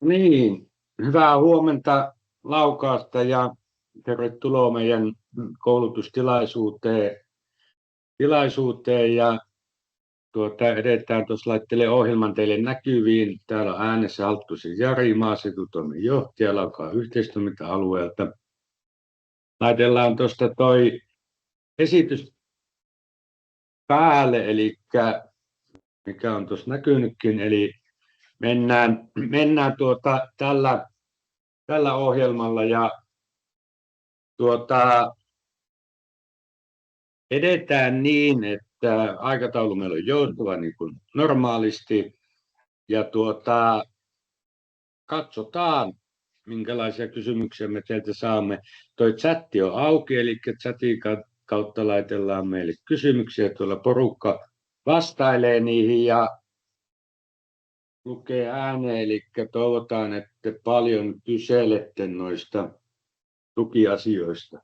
Niin, hyvää huomenta Laukaasta ja tervetuloa meidän koulutustilaisuuteen ja edetään tuossa laittelee ohjelman teille näkyviin. Täällä on äänessä Halttusen Jari, maaseututoimen johtaja Laukaan yhteistoiminta-alueelta. Laitellaan tuosta toi esitys päälle, eli mikä on tuossa näkynytkin, eli mennään tällä ohjelmalla ja edetään niin, että aikataulu meillä on joustava niin kuin normaalisti ja katsotaan, minkälaisia kysymyksiä me teiltä saamme. Toi chatti on auki, eli chatin kautta laitellaan meille kysymyksiä. Tuolla porukka vastailee niihin ja lukee ääneen, eli toivotaan, että paljon kyselette noista tukiasioista.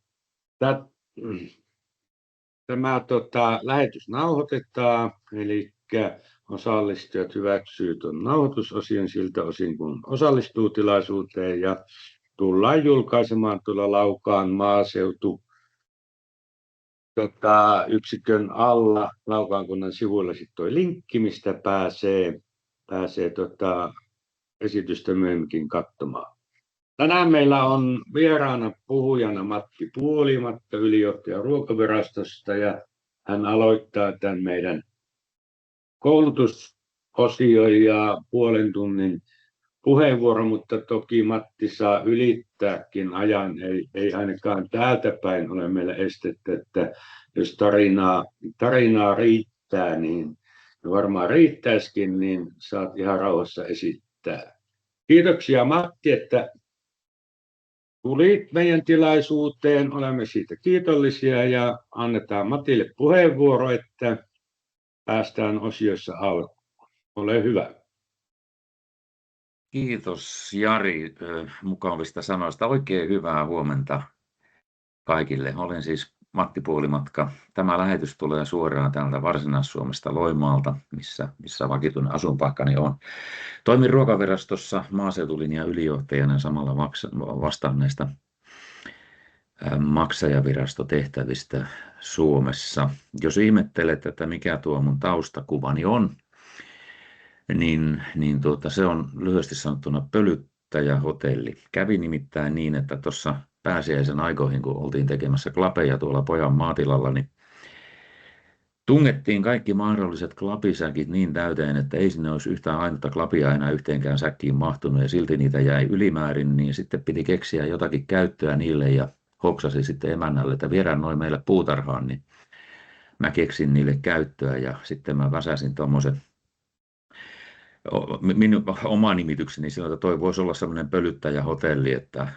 Tämä lähetys nauhoitetaan, eli osallistujat hyväksyy tuon nauhoitusosion siltä osin, kun osallistuu tilaisuuteen, ja tullaan julkaisemaan tuolla Laukaan maaseutu yksikön alla Laukaan kunnan sivuilla sitten tuo linkki, mistä pääsee esitystä myöhemminkin katsomaan. Tänään meillä on vieraana puhujana Matti Puolimatta, ylijohtaja Ruokavirastosta, ja hän aloittaa tämän meidän koulutusosion ja puolen tunnin puheenvuoro, mutta toki Matti saa ylittääkin ajan, ei ainakaan täältä päin ole meillä estettä, että jos tarinaa riittää, niin varmaan riittäisikin, niin saat ihan rauhassa esittää. Kiitoksia Matti, että tulit meidän tilaisuuteen, olemme siitä kiitollisia ja annetaan Matille puheenvuoro, että päästään osiossa alkuun. Ole hyvä. Kiitos Jari mukavista sanoista. Oikein hyvää huomenta kaikille. Olen siis Matti Puolimatka. Tämä lähetys tulee suoraan täältä Varsinais-Suomesta Loimaalta, missä vakituinen asuinpaikkani on. Toimin Ruokavirastossa maaseutulinjan ylijohtajana ja samalla vastaan näistä maksajavirastotehtävistä Suomessa. Jos ihmettelet, että mikä tuo mun taustakuvani on, niin se on lyhyesti sanottuna pölyttäjähotelli. Kävi nimittäin niin, että tuossa pääsiäisen aikoihin, kun oltiin tekemässä klapeja tuolla pojan maatilalla, niin tungettiin kaikki mahdolliset klapisäkit niin täyteen, että ei sinne olisi yhtään ainutta klapia enää yhteenkään säkkiin mahtunut, ja silti niitä jäi ylimäärin, niin sitten piti keksiä jotakin käyttöä niille, ja hoksasi sitten emännälle, että viedään noin meille puutarhaan, niin mä keksin niille käyttöä, ja sitten mä väsäsin tuommoisen minun oma nimitykseni sillä, että toi voisi olla semmoinen pölyttäjähotelli, että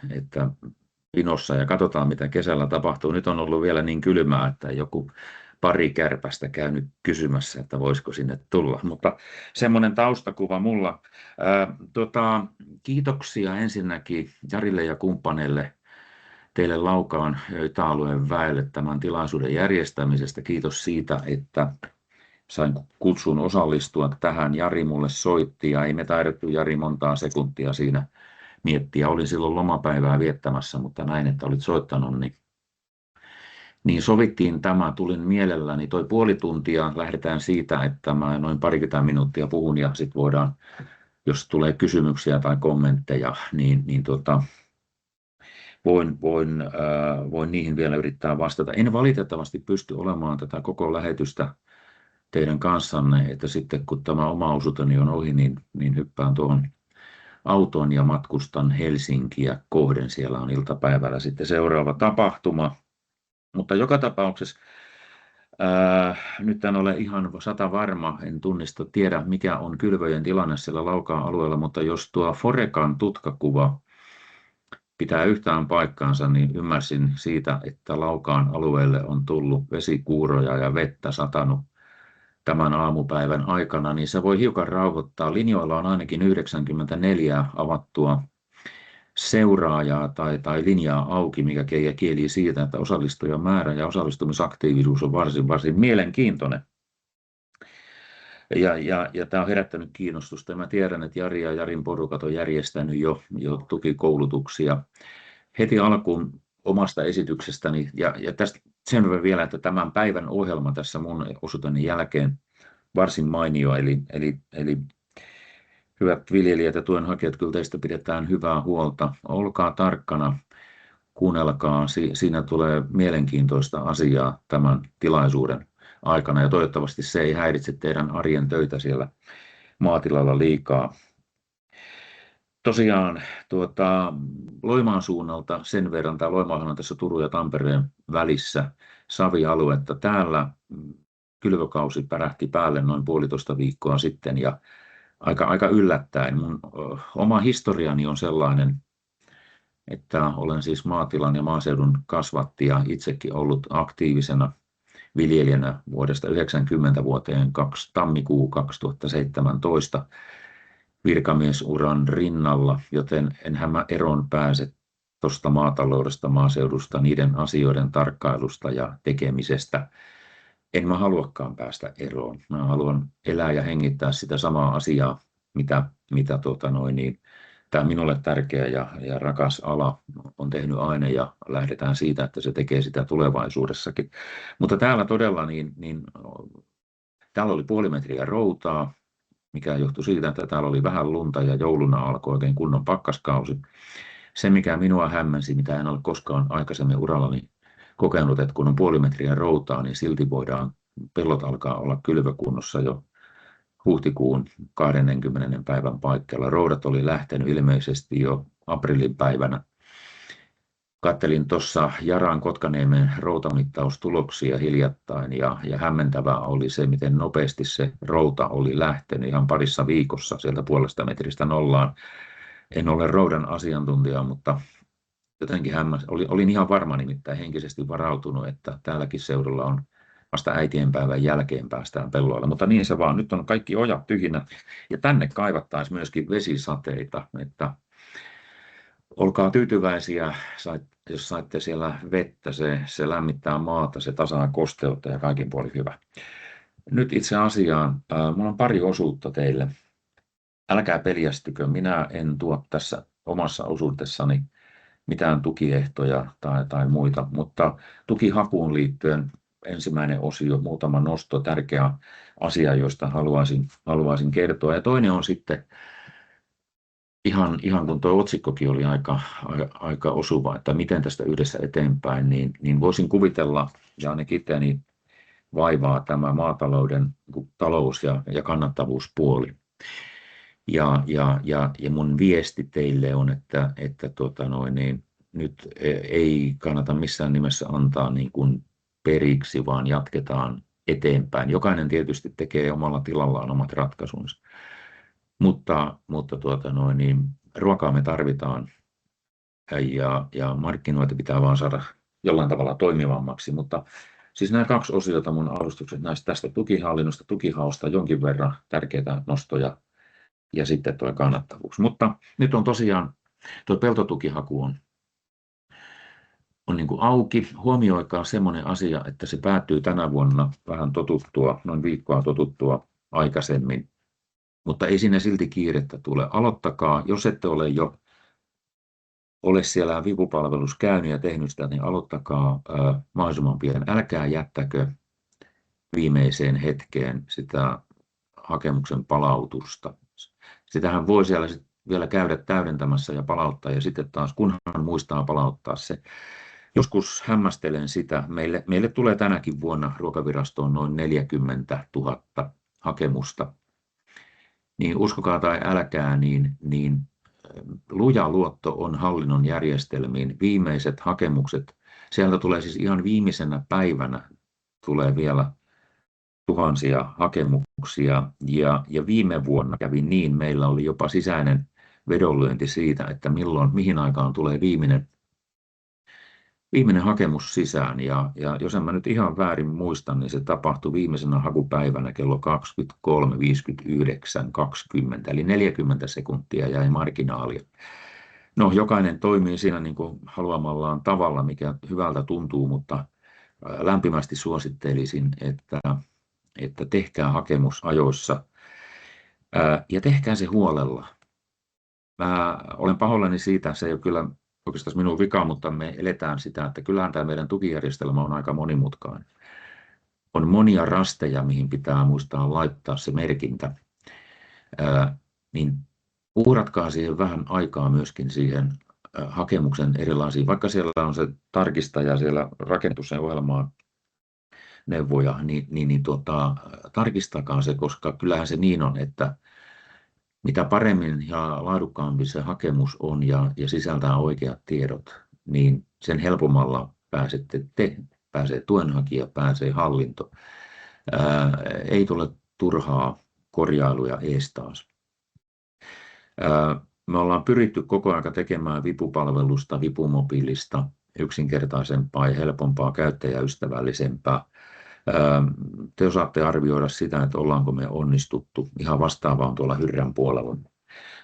pinossa, ja katsotaan mitä kesällä tapahtuu. Nyt on ollut vielä niin kylmää, että joku pari kärpästä käynyt kysymässä, että voisiko sinne tulla, mutta semmoinen taustakuva mulla. Kiitoksia ensinnäkin Jarille ja kumppaneille, teille Laukaan Itä-alueen väelle tämän tilaisuuden järjestämisestä. Kiitos siitä, että sain kutsun osallistua tähän. Jari mulle soitti ja ei me taidettu Jari montaa sekuntia siinä miettiä. Olin silloin lomapäivää viettämässä, mutta näin, että olit soittanut, niin sovittiin tämä. Tulin mielelläni. Toi puoli tuntia lähdetään siitä, että mä noin parikymmentä minuuttia puhun ja sitten voidaan, jos tulee kysymyksiä tai kommentteja, niin voin niihin vielä yrittää vastata. En valitettavasti pysty olemaan tätä koko lähetystä teidän kanssanne, että sitten kun tämä oma osuuteni on ohi, niin hyppään tuohon autoon ja matkustan Helsinkiä kohden. Siellä on iltapäivällä sitten seuraava tapahtuma. Mutta joka tapauksessa nyt en ole ihan 100% varma, en tiedä mikä on kylvöjen tilanne siellä Laukaan alueella, mutta jos tuo Forecan tutkakuva pitää yhtään paikkaansa, niin ymmärsin siitä, että Laukaan alueelle on tullut vesikuuroja ja vettä satanut tämän aamupäivän aikana, niin se voi hiukan rauhoittaa. Linjoilla on ainakin 94 avattua seuraajaa tai linjaa auki, mikä kieli siitä, että osallistujamäärä ja osallistumisaktiivisuus on varsin mielenkiintoinen. Ja tämä on herättänyt kiinnostusta. Mä tiedän, että Jari ja Jarin porukat on järjestänyt jo tukikoulutuksia heti alkuun omasta esityksestäni. Ja tästä sen verran vielä, että tämän päivän ohjelma tässä mun osuuteni jälkeen varsin mainio. Eli hyvät viljelijät ja tuenhakijat, kyllä teistä pidetään hyvää huolta. Olkaa tarkkana, kuunnelkaa. Siinä tulee mielenkiintoista asiaa tämän tilaisuuden aikana ja toivottavasti se ei häiritse teidän arjen töitä siellä maatilalla liikaa. Tosiaan Loimaan suunnalta sen verran, tämä Loimaahan on tässä Turun ja Tampereen välissä savialuetta. Täällä kylvökausi pärähti päälle noin 1,5 viikkoa sitten ja aika yllättäen. Mun oma historiani on sellainen, että olen siis maatilan ja maaseudun kasvattaja, itsekin ollut aktiivisena viljelijänä vuodesta 1990 vuoteen tammikuu 2017 virkamiesuran rinnalla, joten enhän mä eroon pääse tuosta maataloudesta, maaseudusta, niiden asioiden tarkkailusta ja tekemisestä. En mä haluakaan päästä eroon. Mä haluan elää ja hengittää sitä samaa asiaa, mitä tämä minulle tärkeä ja rakas ala on tehnyt aina ja lähdetään siitä, että se tekee sitä tulevaisuudessakin. Mutta täällä todella täällä oli 0,5 metriä routaa, mikä johtui siitä, että täällä oli vähän lunta ja jouluna alkoi oikein kunnon pakkaskausi. Se, mikä minua hämmensi, mitä en ole koskaan aikaisemmin urallani kokenut, että kun on 0,5 metriä routaa, niin silti pellot alkaa olla kylvökunnossa jo huhtikuun 20. päivän paikkeilla. Roudat oli lähtenyt ilmeisesti jo aprillin päivänä. Kattelin tuossa Jaran Kotkaniemen routamittaustuloksia hiljattain ja hämmentävää oli se, miten nopeasti se routa oli lähtenyt ihan parissa viikossa sieltä 0,5 metristä nollaan. En ole roudan asiantuntija, mutta jotenkin olin ihan varma nimittäin henkisesti varautunut, että täälläkin seudulla on vasta äitienpäivän jälkeen päästään pelloille, mutta niin se vaan. Nyt on kaikki ojat tyhjinä ja tänne kaivattaisiin myöskin vesisateita, että olkaa tyytyväisiä, jos saitte siellä vettä, se lämmittää maata, se tasaa kosteutta ja kaikin puolin hyvä. Nyt itse asiaan, minulla on pari osuutta teille. Älkää peljästykö, minä en tuo tässä omassa osuudessani mitään tukiehtoja tai muita, mutta tukihakuun liittyen ensimmäinen osio, muutama nosto, tärkeä asia, josta haluaisin kertoa. Ja toinen on sitten, ihan kun tuo otsikkokin oli aika osuva, että miten tästä yhdessä eteenpäin, niin voisin kuvitella, ja ainakin itseäni vaivaa tämä maatalouden talous- ja kannattavuuspuoli. Ja mun viesti teille on, että nyt ei kannata missään nimessä antaa niin kuin periksi, vaan jatketaan eteenpäin. Jokainen tietysti tekee omalla tilallaan omat ratkaisunsa. Mutta ruokaa me tarvitaan ja markkinoita pitää vaan saada jollain tavalla toimivammaksi. Mutta siis nämä 2 osiota mun alustukset tästä tukihallinnosta, tukihausta, jonkin verran tärkeitä nostoja ja sitten tuo kannattavuus. Mutta nyt on tosiaan tuo peltotukihaku on niin kuin auki. Huomioikaa semmoinen asia, että se päättyy tänä vuonna vähän noin viikkoa totuttua aikaisemmin. Mutta ei siinä silti kiirettä tule. Aloittakaa, jos ette ole siellä vipupalvelus käynyt ja tehnyt sitä, niin aloittakaa mahdollisimman pian. Älkää jättäkö viimeiseen hetkeen sitä hakemuksen palautusta. Sitähän voi siellä vielä käydä täydentämässä ja palauttaa ja sitten taas kunhan muistaa palauttaa se. Joskus hämmästelen sitä. Meille tulee tänäkin vuonna Ruokavirastoon noin 40 000 hakemusta. Niin uskokaa tai älkää, niin luja luotto on hallinnon järjestelmiin. Viimeiset hakemukset, sieltä tulee siis ihan viimeisenä päivänä tulee vielä tuhansia hakemuksia. Ja viime vuonna kävi niin, meillä oli jopa sisäinen vedonlyönti siitä, että mihin aikaan tulee viimeinen hakemus sisään. Ja jos en mä nyt ihan väärin muista, niin se tapahtui viimeisenä hakupäivänä kello 23.59.20, eli 40 sekuntia jäi marginaalia. No, jokainen toimii siinä niin kuin haluamallaan tavalla, mikä hyvältä tuntuu, mutta lämpimästi suosittelisin, että tehkää hakemus ajoissa ja tehkää se huolella. Mä olen pahoillani siitä, se ei ole kyllä oikeastaan minun vika, mutta me eletään sitä, että kyllähän tämä meidän tukijärjestelmä on aika monimutkainen. On monia rasteja, mihin pitää muistaa laittaa se merkintä, niin uhratkaa siihen vähän aikaa myöskin siihen hakemuksen erilaisiin, vaikka siellä on se tarkistaja siellä rakennusten ohjelmaan neuvoja, niin tarkistakaa se, koska kyllähän se niin on, että mitä paremmin ja laadukkaampi se hakemus on ja sisältää oikeat tiedot, niin sen helpommalla pääsette te, pääsee tuenhakija, pääsee hallinto. Ei tule turhaa korjailuja ees taas. Me ollaan pyritty koko ajan tekemään vipupalvelusta, vipumobiilista yksinkertaisempaa ja helpompaa, käyttäjäystävällisempää. Te osaatte arvioida sitä, että ollaanko me onnistuttu. Ihan vastaavaa on tuolla Hyrrän puolella.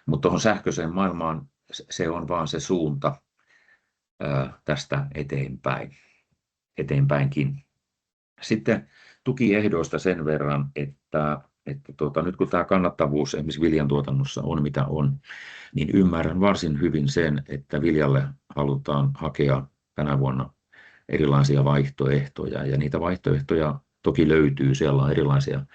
Mutta tuohon sähköiseen maailmaan se on vaan se suunta tästä eteenpäinkin. Sitten tukiehdoista sen verran, että nyt kun tämä kannattavuus esimerkiksi viljantuotannossa on mitä on, niin ymmärrän varsin hyvin sen, että viljalle halutaan hakea tänä vuonna erilaisia vaihtoehtoja, ja niitä vaihtoehtoja toki löytyy, siellä on erilaisia.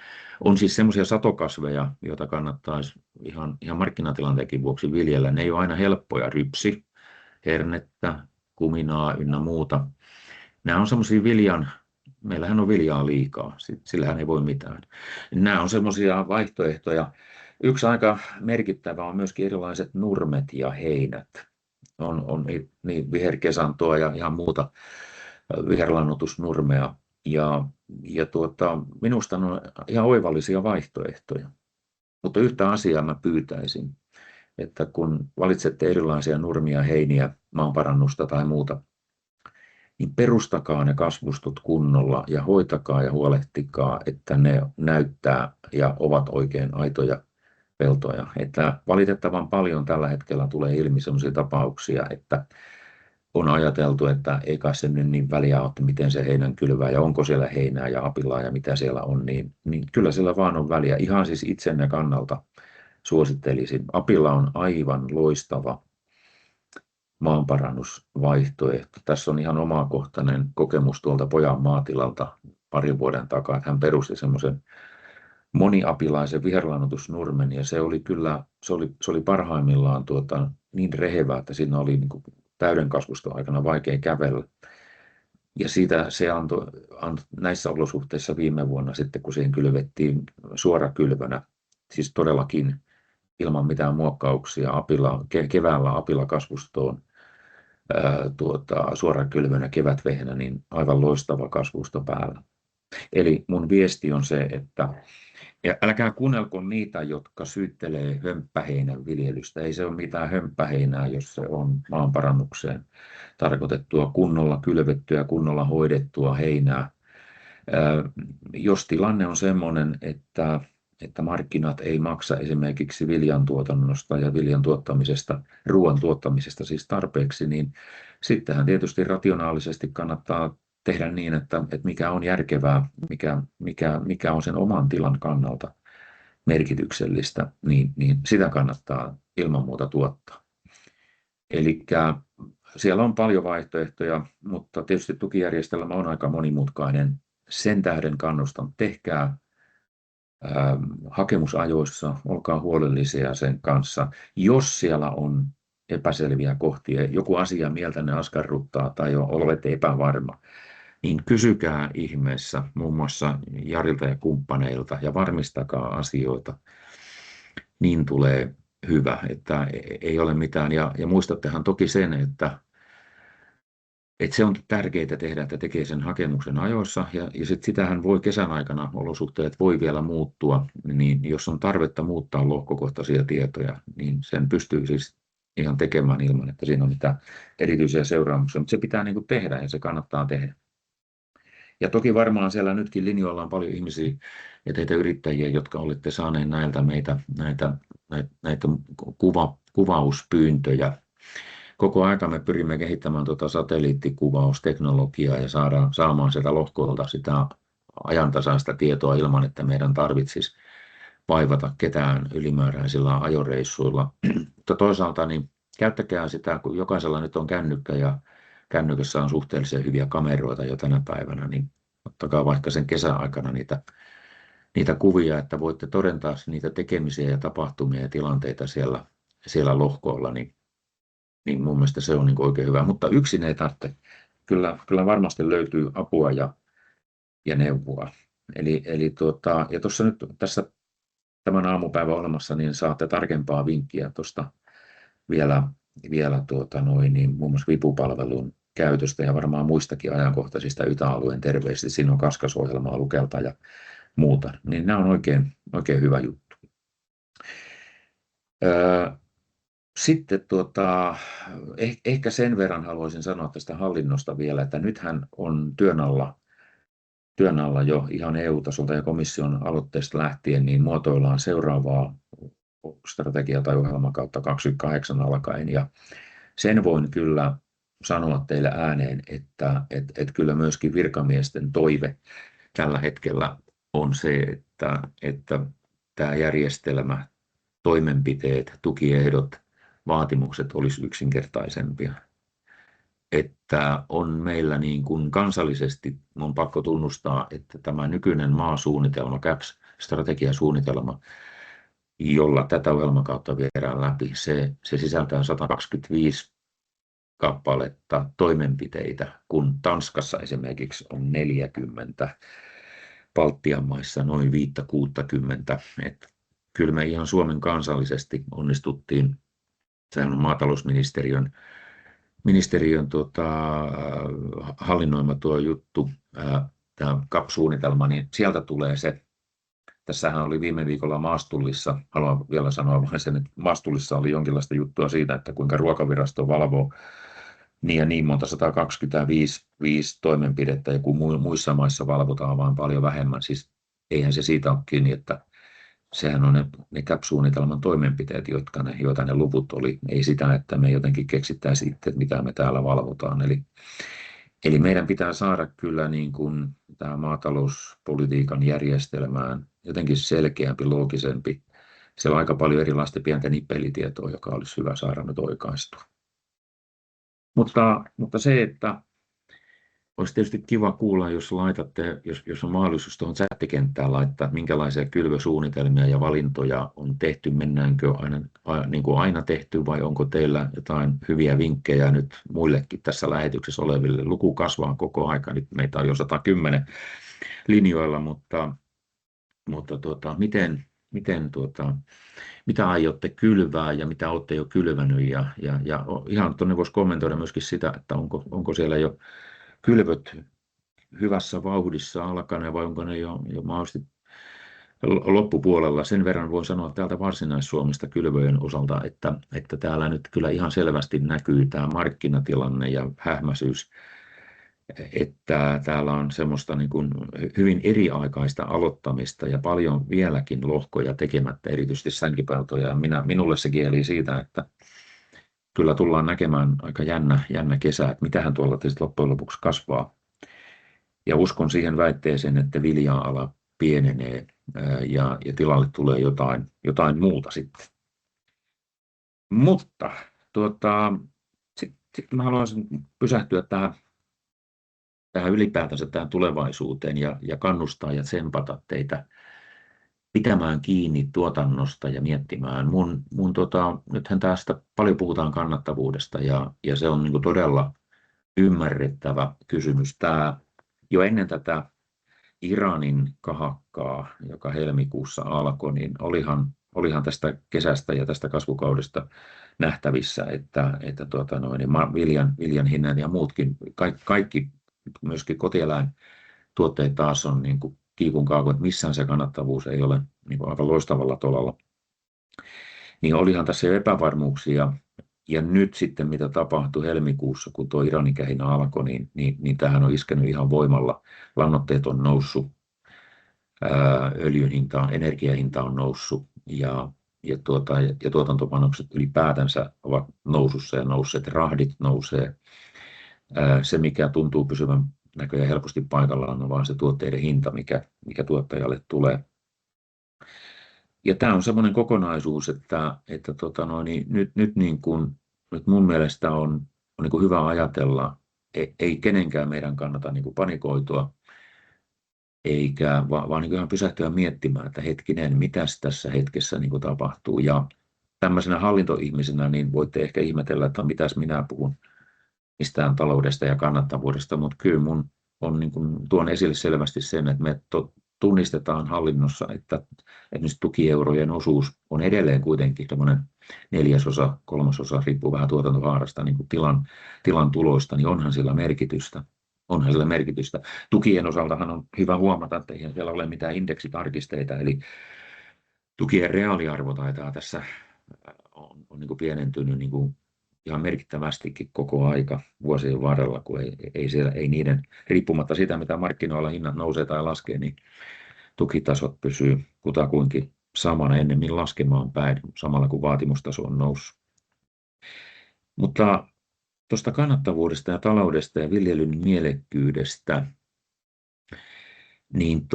On siis semmoisia satokasveja, joita kannattaisi ihan markkinatilanteenkin vuoksi viljellä. Ne ei ole aina helppoja, rypsi, hernettä, kuminaa ynnä muuta. Nämä on semmoisia meillähän on viljaa liikaa, sillähän ei voi mitään. Nämä on semmoisia vaihtoehtoja. Yksi aika merkittävä on myöskin erilaiset nurmet ja heinät. On niin viherkesantoa ja ihan muuta viherlannoitusnurmea. Ja minusta ne on ihan oivallisia vaihtoehtoja. Mutta yhtä asiaa mä pyytäisin, että kun valitsette erilaisia nurmia, heiniä, maanparannusta tai muuta, niin perustakaa ne kasvustot kunnolla ja hoitakaa ja huolehtikaa, että ne näyttää ja ovat oikein aitoja peltoja. Että valitettavan paljon tällä hetkellä tulee ilmi sellaisia tapauksia, että on ajateltu, että ei kai se nyt niin väliä ole, miten se heinän kylvää ja onko siellä heinää ja apilaa ja mitä siellä on, niin kyllä sillä vaan on väliä. Ihan siis itsenne kannalta suosittelisin. Apila on aivan loistava maanparannusvaihtoehto. Tässä on ihan omakohtainen kokemus tuolta pojan maatilalta parin vuoden takaa, että hän perusti semmoisen moniapilaisen viherlannoitusnurmen ja se oli parhaimmillaan niin rehevä, että siinä oli niin kuin täyden kasvuston aikana vaikea kävellä. Ja siitä se antoi näissä olosuhteissa viime vuonna sitten, kun siihen kylvettiin suorakylvönä, siis todellakin ilman mitään muokkauksia keväällä apilakasvustoon suorakylvönä kevätvehnä, niin aivan loistava kasvusto päällä. Eli mun viesti on se, että ja älkää kuunnelko niitä, jotka syyttelee hömppäheinän viljelystä. Ei se ole mitään hömppäheinää, jos se on maanparannukseen tarkoitettua kunnolla kylvettyä, kunnolla hoidettua heinää. Jos tilanne on sellainen, että markkinat ei maksa esimerkiksi viljan tuotannosta ja viljan tuottamisesta, ruoan tuottamisesta siis tarpeeksi, niin sittenhän tietysti rationaalisesti kannattaa tehdä niin, että mikä on järkevää, mikä on sen oman tilan kannalta merkityksellistä, niin sitä kannattaa ilman muuta tuottaa. Eli siellä on paljon vaihtoehtoja, mutta tietysti tukijärjestelmä on aika monimutkainen. Sen tähden kannustan, tehkää hakemusajoissa, olkaa huolellisia sen kanssa. Jos siellä on epäselviä kohtia, joku asia mieltänne askarruttaa tai olette epävarma, niin kysykää ihmeessä muun muassa Jarilta ja kumppaneilta ja varmistakaa asioita. Niin tulee hyvä, että ei ole mitään. Ja muistattehan toki sen, että se on tärkeää tehdä, että tekee sen hakemuksen ajoissa ja sit sitähän voi kesän aikana, olosuhteet voi vielä muuttua, niin jos on tarvetta muuttaa lohkokohtaisia tietoja, niin sen pystyy siis ihan tekemään ilman, että siinä on mitään erityisiä seuraamuksia, mutta se pitää niin kuin tehdä ja se kannattaa tehdä. Ja toki varmaan siellä nytkin linjoilla on paljon ihmisiä ja teitä yrittäjiä, jotka olette saaneet näitä kuvauspyyntöjä. Koko aika me pyrimme kehittämään satelliittikuvausteknologiaa ja saamaan sieltä lohkolta sitä ajantasaista tietoa ilman, että meidän tarvitsisi vaivata ketään ylimääräisillä ajoreissuilla. Mutta toisaalta niin käyttäkää sitä, kun jokaisella nyt on kännykkä ja kännykässä on suhteellisen hyviä kameroita jo tänä päivänä, niin ottakaa vaikka sen kesäaikana niitä kuvia, että voitte todentaa niitä tekemisiä ja tapahtumia ja tilanteita siellä lohkoilla, niin mun mielestä se on niin oikein hyvä. Mutta yksin ei tarvitse. Kyllä varmasti löytyy apua ja neuvoa. Ja tuossa nyt tässä tämän aamupäivän olemassa, niin saatte tarkempaa vinkkiä tuosta vielä niin muun muassa vipupalvelun käytöstä ja varmaan muistakin ajankohtaisista YTA-alueen terveistä. Siinä on Kaskas-ohjelmaa lukelta ja muuta. Niin nämä on oikein hyvä juttu. Sitten ehkä sen verran haluaisin sanoa tästä hallinnosta vielä, että nythän on työn alla jo ihan EU-tasolta ja komission aloitteesta lähtien, niin muotoillaan seuraavaa strategia- tai ohjelmakautta 28 alkaen. Ja sen voin kyllä sanoa teille ääneen, että kyllä myöskin virkamiesten toive tällä hetkellä on se, että tämä järjestelmä, toimenpiteet, tukiehdot, vaatimukset olisi yksinkertaisempia. Että on meillä niin kuin kansallisesti, on pakko tunnustaa, että tämä nykyinen maasuunnitelma, CAPS-strategiasuunnitelma, jolla tätä ohjelmakautta viedään läpi, se sisältää 125 kappaletta toimenpiteitä, kun Tanskassa esimerkiksi on 40, Baltian maissa noin 5-60. Kyllä me ihan Suomen kansallisesti onnistuttiin, sehän on maatalousministeriön hallinnoima tuo juttu, tämä CAP-suunnitelma, niin sieltä tulee se. Tässähän oli viime viikolla Maastullissa, haluan vielä sanoa vain sen, että Maastullissa oli jonkinlaista juttua siitä, että kuinka Ruokavirasto valvoo niin ja niin monta 125 toimenpidettä, ja kun muissa maissa valvotaan vain paljon vähemmän, siis eihän se siitä ole kiinni, että sehän on ne CAP-suunnitelman toimenpiteet, joita ne luvut oli, ei sitä, että me jotenkin keksittäisiin itse, mitä me täällä valvotaan. Eli meidän pitää saada kyllä niin kuin tämä maatalouspolitiikan järjestelmään jotenkin selkeämpi, loogisempi. Siellä on aika paljon erilaista pientä nippelitietoa, joka olisi hyvä saada nyt oikaistua. Mutta se, että olisi tietysti kiva kuulla, jos laitatte, jos on mahdollisuus tuohon chattikenttään laittaa, minkälaisia kylvösuunnitelmia ja valintoja on tehty, mennäänkö niin kuin aina tehty vai onko teillä jotain hyviä vinkkejä nyt muillekin tässä lähetyksessä oleville. Luku kasvaa koko aika, nyt meitä on jo 110 linjoilla, mutta mitä aiotte kylvää ja mitä olette jo kylvänyt ja ihan tuonne voisi kommentoida myöskin sitä, että onko siellä jo kylvöt hyvässä vauhdissa alkaneet vai onko ne jo mahdollisesti loppupuolella. Sen verran voin sanoa täältä Varsinais-Suomesta kylvöjen osalta, että täällä nyt kyllä ihan selvästi näkyy tämä markkinatilanne ja hähmäisyys, että täällä on semmoista niin kuin hyvin eriaikaista aloittamista ja paljon vieläkin lohkoja tekemättä, erityisesti sänkipeltoja. Minulle se kieli siitä, että kyllä tullaan näkemään aika jännä kesä, että mitähän tuolla tietysti loppujen lopuksi kasvaa. Ja uskon siihen väitteeseen, että vilja-ala pienenee ja tilalle tulee jotain muuta sitten. Mutta sitten mä haluaisin pysähtyä tähän ylipäätänsä tähän tulevaisuuteen ja kannustaa ja tsempata teitä pitämään kiinni tuotannosta ja miettimään. Nythän tästä paljon puhutaan kannattavuudesta ja se on niin kuin todella ymmärrettävä kysymys. Tämä jo ennen tätä Iranin kahakkaa, joka helmikuussa alkoi, niin olihan tästä kesästä ja tästä kasvukaudesta nähtävissä, että viljan hinnat ja muutkin, kaikki myöskin kotieläintuotteet taas on niin kuin kiikun kaakun, että missään se kannattavuus ei ole niin kuin aika loistavalla tolalla. Niin olihan tässä jo epävarmuuksia. Ja nyt sitten mitä tapahtui helmikuussa, kun tuo Iranin kähinä alkoi, niin tämähän on iskenyt ihan voimalla. Lannoitteet on noussut, öljyn hinta, energiahinta on noussut ja tuotantopanokset ylipäätänsä ovat nousussa ja nousseet, rahdit nousee. Se, mikä tuntuu pysyvän näköjään helposti paikallaan, on vaan se tuotteiden hinta, mikä tuottajalle tulee. Ja tämä on semmoinen kokonaisuus, että nyt mun mielestä on niin kuin hyvä ajatella, ei kenenkään meidän kannata niin kuin panikoitua, vaan niin kuin ihan pysähtyä miettimään, että hetkinen, mitäs tässä hetkessä niin kuin tapahtuu. Ja tämmöisenä hallintoihmisenä niin voitte ehkä ihmetellä, että mitäs minä puhun mistään taloudesta ja kannattavuudesta, mutta kyllä mun on niin kuin, tuon esille selvästi sen, että me tunnistetaan hallinnossa, että esimerkiksi tukieurojen osuus on edelleen kuitenkin tämmöinen 1/4, 1/3, riippuu vähän tuotantohaarasta, niin kuin tilan tuloista, niin onhan sillä merkitystä. Onhan sillä merkitystä. Tukien osaltahan on hyvä huomata, että eihän siellä ole mitään indeksitarkisteita, eli tukien reaaliarvo taitaa tässä on niin kuin pienentynyt niin kuin ihan merkittävästikin koko aika vuosien varrella, kun ei niiden, riippumatta siitä, mitä markkinoilla hinnat nousee tai laskee, niin tukitasot pysyy kutakuinkin samana, ennemmin laskemaan päin, samalla kun vaatimustaso on noussut. Mutta tuosta kannattavuudesta ja taloudesta ja viljelyn mielekkyydestä, niin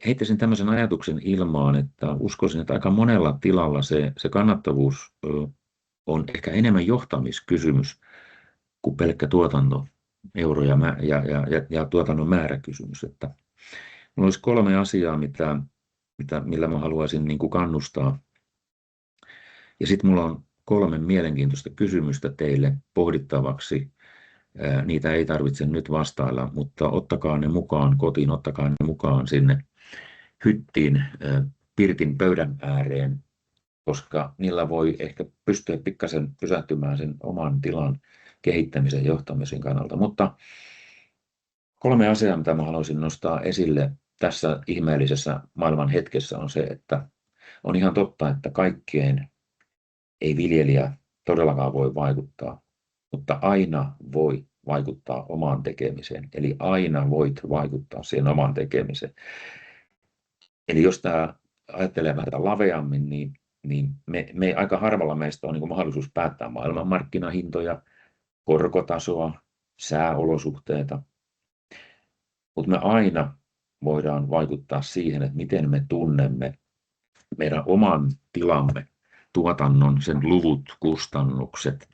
heittäisin tämmöisen ajatuksen ilmaan, että uskoisin, että aika monella tilalla se kannattavuus on ehkä enemmän johtamiskysymys kuin pelkkä tuotantoeuro ja tuotannon määräkysymys. Että minulla olisi 3 asiaa, millä mä haluaisin niin kuin kannustaa. Ja sitten minulla on 3 mielenkiintoista kysymystä teille pohdittavaksi. Niitä ei tarvitse nyt vastailla, mutta ottakaa ne mukaan kotiin, ottakaa ne mukaan sinne hyttiin, pirtin pöydän ääreen, koska niillä voi ehkä pystyä pikkasen pysähtymään sen oman tilan kehittämisen johtamisen kannalta. Mutta 3 asiaa, mitä mä haluaisin nostaa esille tässä ihmeellisessä maailman hetkessä on se, että on ihan totta, että kaikkeen ei viljelijä todellakaan voi vaikuttaa, mutta aina voi vaikuttaa omaan tekemiseen. Eli aina voit vaikuttaa siihen omaan tekemiseen. Eli jos tämä ajattelee vähän laveammin, niin me aika harvalla meistä on niin kuin mahdollisuus päättää maailmanmarkkinahintoja, korkotasoa, sääolosuhteita. Mutta me aina voidaan vaikuttaa siihen, että miten me tunnemme meidän oman tilamme, tuotannon, sen luvut, kustannukset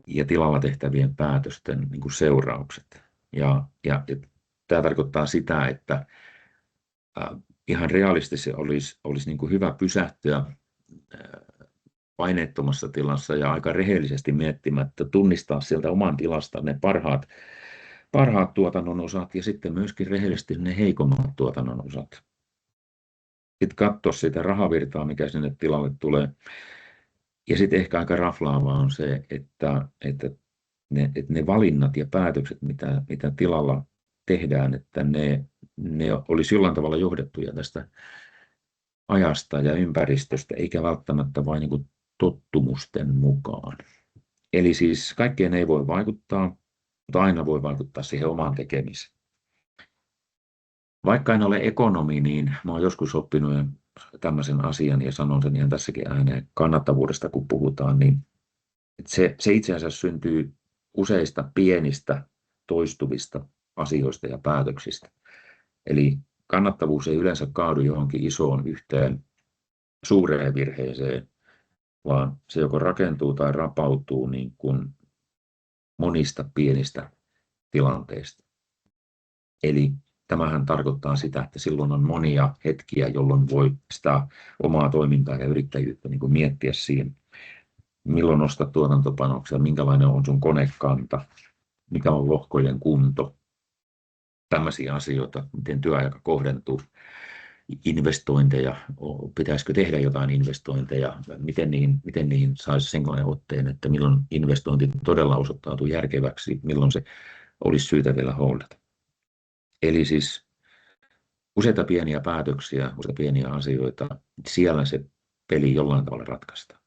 ja tilalla tehtävien päätösten niin kuin seuraukset. Ja tämä tarkoittaa sitä, että ihan realistisesti olisi niin kuin hyvä pysähtyä paineettomassa tilassa ja aika rehellisesti miettimättä tunnistaa sieltä oman tilasta ne parhaat tuotannon osat ja sitten myöskin rehellisesti ne heikommat tuotannon osat. Sitten katsoa sitä rahavirtaa, mikä sinne tilalle tulee. Ja sitten ehkä aika raflaavaa on se, että ne valinnat ja päätökset, mitä tilalla tehdään, että ne olisi jollain tavalla johdettuja tästä ajasta ja ympäristöstä, eikä välttämättä vain niin kuin tottumusten mukaan. Eli siis kaikkeen ei voi vaikuttaa, mutta aina voi vaikuttaa siihen omaan tekemiseen. Vaikka en ole ekonomi, niin mä olen joskus oppinut tämmöisen asian ja sanon sen ihan tässäkin ääneen kannattavuudesta, kun puhutaan, niin se itse asiassa syntyy useista pienistä toistuvista asioista ja päätöksistä. Eli kannattavuus ei yleensä kaadu johonkin isoon yhteen suureen virheeseen, vaan se joko rakentuu tai rapautuu niin kuin monista pienistä tilanteista. Eli tämähän tarkoittaa sitä, että silloin on monia hetkiä, jolloin voi sitä omaa toimintaa ja yrittäjyyttä niin kuin miettiä siihen, milloin nostaa tuotantopanoksia, minkälainen on sun konekanta, mikä on lohkojen kunto, tämmöisiä asioita, miten työaika kohdentuu, investointeja, pitäisikö tehdä jotain investointeja, miten niihin saisi sellainen otteen, että milloin investointi todella osoittautuu järkeväksi, milloin se olisi syytä vielä holdata. Eli siis useita pieniä päätöksiä, useita pieniä asioita, siellä se peli jollain tavalla ratkaistaan.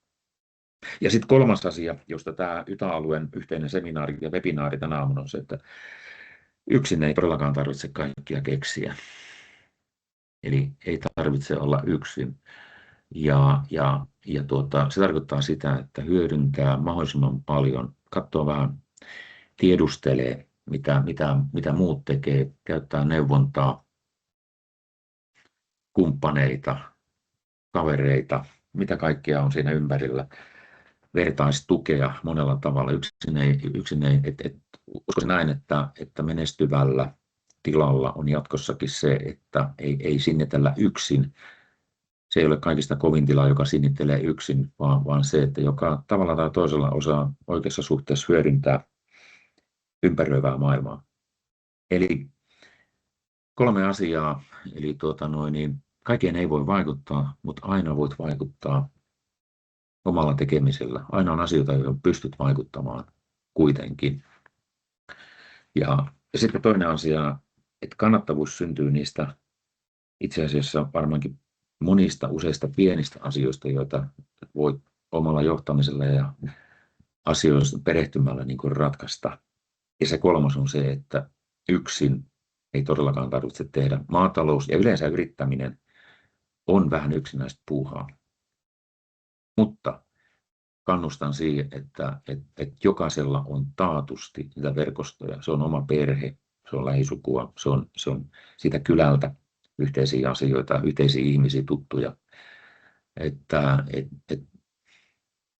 Ja sitten 3. asia, josta tämä YTA-alueen yhteinen seminaari ja webinaari tänä aamuna on se, että yksin ei todellakaan tarvitse kaikkia keksiä. Eli ei tarvitse olla yksin. Se tarkoittaa sitä, että hyödyntää mahdollisimman paljon, katsoa vähän, tiedustelee mitä muut tekee, käyttää neuvontaa, kumppaneita, kavereita, mitä kaikkea on siinä ympärillä, vertaistukea monella tavalla. Yksin ei uskoisin näin, että menestyvällä tilalla on jatkossakin se, että ei sinnitellä yksin. Se ei ole kaikista kovin tila, joka sinnittelee yksin, vaan se, että joka tavalla tai toisella osaa oikeassa suhteessa hyödyntää ympäröivää maailmaa. Eli 3 asiaa, eli kaikkeen ei voi vaikuttaa, mutta aina voit vaikuttaa omalla tekemisellä. Aina on asioita, joihin pystyt vaikuttamaan kuitenkin. Ja sitten toinen asia, että kannattavuus syntyy niistä itse asiassa varmaankin monista useista pienistä asioista, joita voit omalla johtamisella ja asioista perehtymällä niin kuin ratkaista. Ja se 3 on se, että yksin ei todellakaan tarvitse tehdä. Maatalous ja yleensä yrittäminen on vähän yksinäistä puuhaa. Mutta kannustan siihen, että jokaisella on taatusti niitä verkostoja. Se on oma perhe, se on lähisukua, se on siitä kylältä yhteisiä asioita, yhteisiä ihmisiä, tuttuja.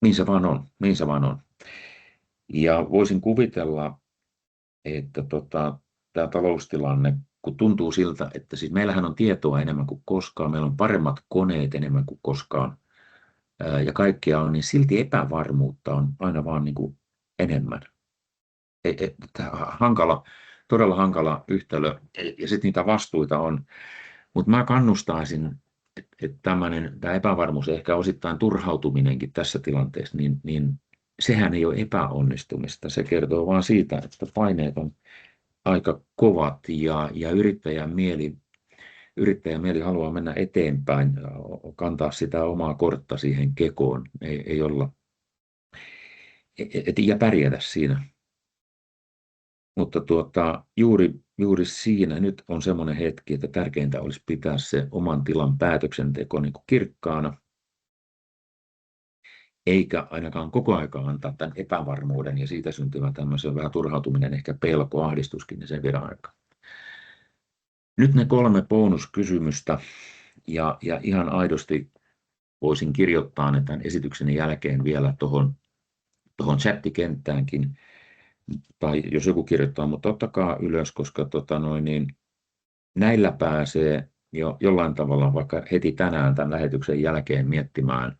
Niin se vaan on. Ja voisin kuvitella, että tämä taloustilanne, kun tuntuu siltä, että siis meillähän on tietoa enemmän kuin koskaan, meillä on paremmat koneet enemmän kuin koskaan, ja kaikkea on, niin silti epävarmuutta on aina vaan niin kuin enemmän. Todella hankala yhtälö, ja sitten niitä vastuita on. Mutta mä kannustaisin, että tämä epävarmuus, ehkä osittain turhautuminenkin tässä tilanteessa, niin sehän ei ole epäonnistumista. Se kertoo vaan siitä, että paineet on aika kovat ja yrittäjän mieli haluaa mennä eteenpäin, kantaa sitä omaa kortta siihen kekoon, ei olla, ja pärjätä siinä. Mutta juuri siinä nyt on semmoinen hetki, että tärkeintä olisi pitää se oman tilan päätöksenteko niin kuin kirkkaana, eikä ainakaan koko aikaa antaa tämän epävarmuuden ja siitä syntyvä tämmöisen vähän turhautuminen, ehkä pelko, ahdistuskin, niin sen viedä aikaa. Nyt ne 3 bonuskysymystä ja ihan aidosti voisin kirjoittaa ne tämän esityksen jälkeen vielä tuohon chattikenttäänkin, tai jos joku kirjoittaa, mutta ottakaa ylös, koska näillä pääsee jo jollain tavalla vaikka heti tänään tämän lähetyksen jälkeen miettimään.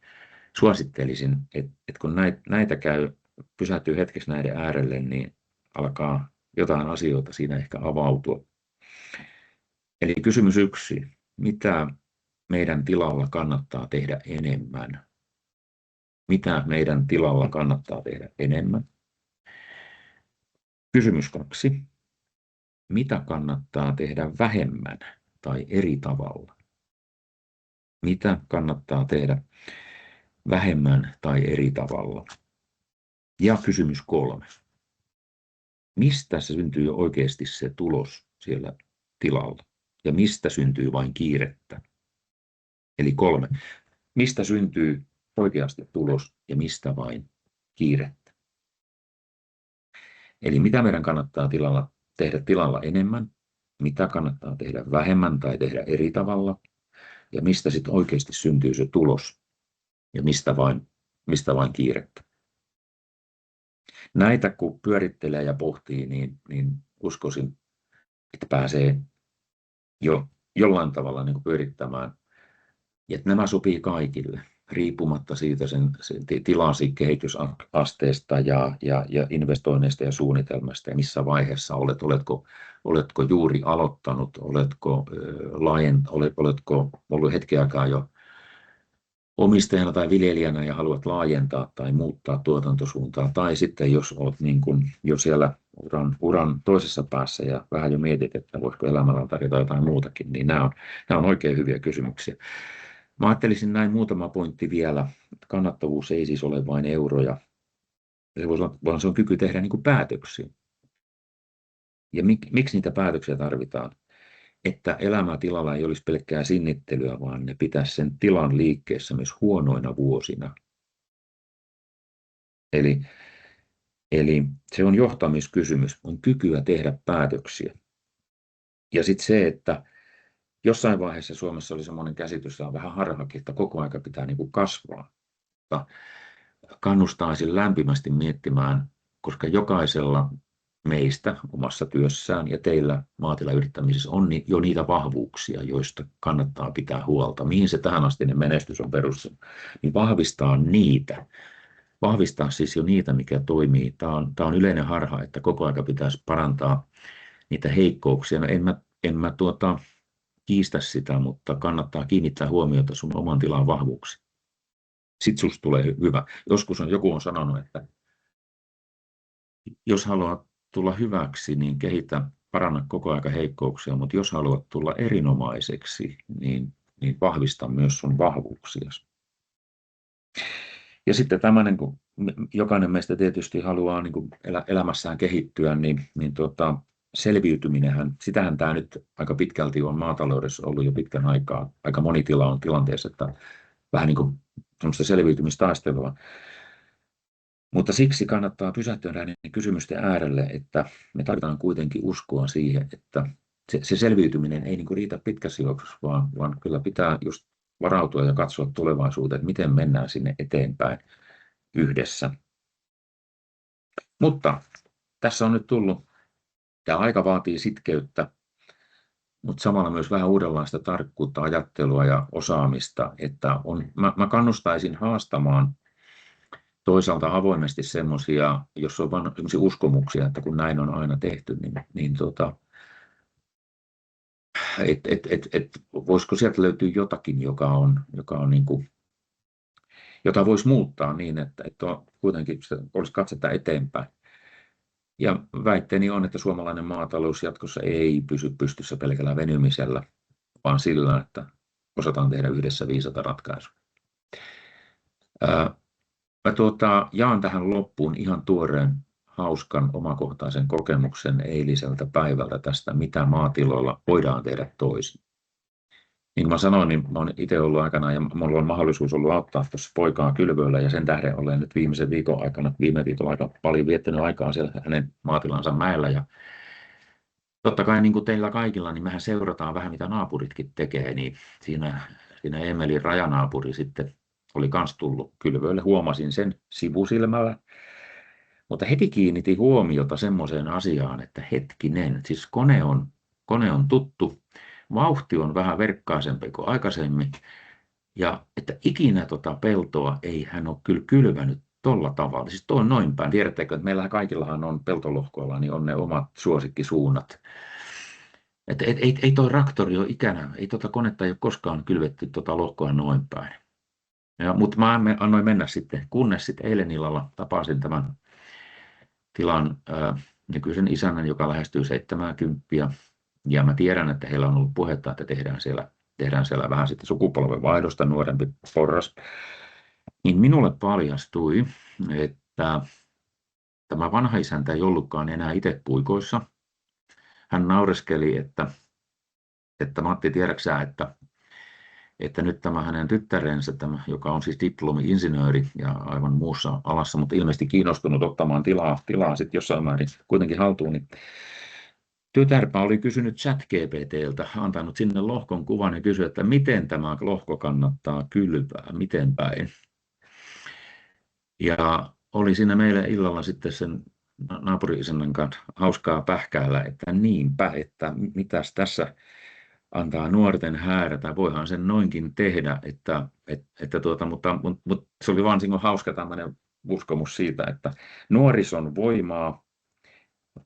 Suosittelisin, että kun näitä pysähtyy hetkeksi näiden äärelle, niin alkaa jotain asioita siinä ehkä avautua. Eli kysymys 1. Mitä meidän tilalla kannattaa tehdä enemmän? Mitä meidän tilalla kannattaa tehdä enemmän? Kysymys 2. Mitä kannattaa tehdä vähemmän tai eri tavalla? Mitä kannattaa tehdä vähemmän tai eri tavalla? Ja kysymys 3. Mistä se syntyy oikeasti se tulos siellä tilalla? Ja mistä syntyy vain kiirettä? Eli 3. Mistä syntyy oikeasti tulos ja mistä vain kiirettä? Eli mitä meidän kannattaa tehdä tilalla enemmän? Mitä kannattaa tehdä vähemmän tai tehdä eri tavalla? Ja mistä sitten oikeasti syntyy se tulos? Ja mistä vain kiirettä? Näitä kun pyörittelee ja pohtii, niin uskoisin, että pääsee jo jollain tavalla niin kuin pyörittämään. Ja että nämä sopii kaikille, riippumatta siitä sen tilasi kehitysasteesta ja investoinneista ja suunnitelmasta ja missä vaiheessa olet. Oletko juuri aloittanut, oletko ollut hetken aikaa jo omistajana tai viljelijänä ja haluat laajentaa tai muuttaa tuotantosuuntaa, tai sitten jos olet niin kuin jo siellä uran toisessa päässä ja vähän jo mietit, että voisiko elämällä tarjota jotain muutakin, niin nämä on oikein hyviä kysymyksiä. Mä ajattelisin näin muutama pointti vielä. Kannattavuus ei siis ole vain euroja, vaan se on kyky tehdä niin kuin päätöksiä. Ja miksi niitä päätöksiä tarvitaan? Että elämätilalla ei olisi pelkkää sinnittelyä, vaan ne pitäisi sen tilan liikkeessä myös huonoina vuosina. Eli Eli se on johtamiskysymys, on kykyä tehdä päätöksiä. Ja sitten se, että jossain vaiheessa Suomessa oli semmoinen käsitys, on vähän harhakin, että koko aika pitää niin kuin kasvaa. Mutta kannustaisin lämpimästi miettimään, koska jokaisella meistä omassa työssään ja teillä maatilayrittämisessä on jo niitä vahvuuksia, joista kannattaa pitää huolta. Mihin se tähänastinen menestys on perustunut, niin vahvistaa niitä. Vahvistaa siis jo niitä, mikä toimii. Tämä on yleinen harha, että koko aika pitäisi parantaa niitä heikkouksia. No en mä kiistä sitä, mutta kannattaa kiinnittää huomiota sun oman tilan vahvuuksiin. Sitten susta tulee hyvä. Joskus joku on sanonut, että jos haluat tulla hyväksi, niin paranna koko aika heikkouksia, mutta jos haluat tulla erinomaiseksi, niin vahvista myös sun vahvuuksiasi. Ja sitten tämmöinen, kun jokainen meistä tietysti haluaa niin kuin elämässään kehittyä, niin selviytyminenhän, sitähän tämä nyt aika pitkälti on maataloudessa ollut jo pitkän aikaa. Aika moni tila on tilanteessa, että vähän niin kuin semmoista selviytymistaistelua. Mutta siksi kannattaa pysähtyä näiden kysymysten äärelle, että me tarvitaan kuitenkin uskoa siihen, että se selviytyminen ei niin kuin riitä pitkässä juoksussa, vaan kyllä pitää just varautua ja katsoa tulevaisuuteen, että miten mennään sinne eteenpäin yhdessä. Mutta tässä on nyt tullut, tämä aika vaatii sitkeyttä, mutta samalla myös vähän uudenlaista tarkkuutta, ajattelua ja osaamista, että mä kannustaisin haastamaan toisaalta avoimesti semmoisia, jos on vain semmoisia uskomuksia, että kun näin on aina tehty, voisiko sieltä löytyä jotakin, joka on niin kuin, jota voisi muuttaa niin, että kuitenkin olisi katsetta eteenpäin. Ja väitteeni on, että suomalainen maatalous jatkossa ei pysy pystyssä pelkällä venymisellä, vaan sillä, että osataan tehdä yhdessä viisata ratkaisua. Mä jaan tähän loppuun ihan tuoreen hauskan omakohtaisen kokemuksen eiliseltä päivältä tästä, mitä maatiloilla voidaan tehdä toisin. Niin kuin mä sanoin, niin mä olen itse ollut aikanaan ja minulla on mahdollisuus ollut auttaa tuossa poikaa kylvöillä ja sen tähden olen nyt viime viikolla aika paljon viettänyt aikaa siellä hänen maatilansa mäellä. Ja totta kai niin kuin teillä kaikilla, niin mehän seurataan vähän mitä naapuritkin tekee, niin siinä Emelin rajanaapuri sitten oli kans tullut kylvöille, huomasin sen sivusilmällä, mutta heti kiinnitin huomiota semmoiseen asiaan, että hetkinen, siis kone on tuttu, vauhti on vähän verkkaisempi kuin aikaisemmin, ja että ikinä peltoa ei hän ole kyllä kylvänyt tolla tavalla, siis tuo noin päin, tiedättekö, että meillä kaikillahan on peltolohkoilla, niin on ne omat suosikkisuunnat. Että ei toi traktori ole ikänä, ei konetta ei ole koskaan kylvetty lohkoa noin päin. Mutta mä annoin mennä sitten, kunnes sitten eilen illalla tapasin tämän tilan nykyisen isännän, joka lähestyy 70. Ja mä tiedän, että heillä on ollut puhetta, että tehdään siellä vähän sitten sukupolvenvaihdosta, nuorempi porras. Niin minulle paljastui, että tämä vanha isäntä ei ollutkaan enää itse puikoissa. Hän naureskeli, että Matti, tiedäksä, että nyt tämä hänen tyttärensä, joka on siis diplomi-insinööri ja aivan muussa alassa, mutta ilmeisesti kiinnostunut ottamaan tilaa sitten jossain määrin kuitenkin haltuun, niin tytärpä oli kysynyt ChatGPT:ltä, antanut sinne lohkon kuvan ja kysyi, että miten tämä lohko kannattaa kylvää, miten päin. Ja oli siinä meille illalla sitten sen naapuri-isännän kanssa hauskaa pähkäällä, että niinpä, että mitäs tässä antaa nuorten häärätä, voihan sen noinkin tehdä, mutta se oli vaan hauska tämmöinen uskomus siitä, että nuorison voimaa,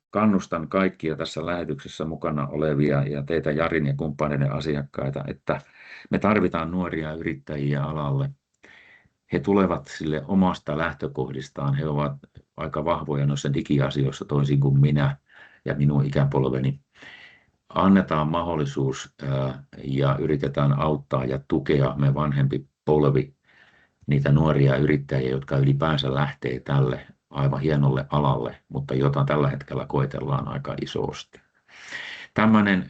kannustan kaikkia tässä lähetyksessä mukana olevia ja teitä Jarin ja kumppaneiden asiakkaita, että me tarvitaan nuoria yrittäjiä alalle. He tulevat sille omasta lähtökohdistaan, he ovat aika vahvoja noissa digiasioissa toisin kuin minä ja minun ikäpolveni. Annetaan mahdollisuus ja yritetään auttaa ja tukea me vanhempi polvi niitä nuoria yrittäjiä, jotka ylipäänsä lähtee tälle aivan hienolle alalle, mutta jota tällä hetkellä koetellaan aika isosti. Tällainen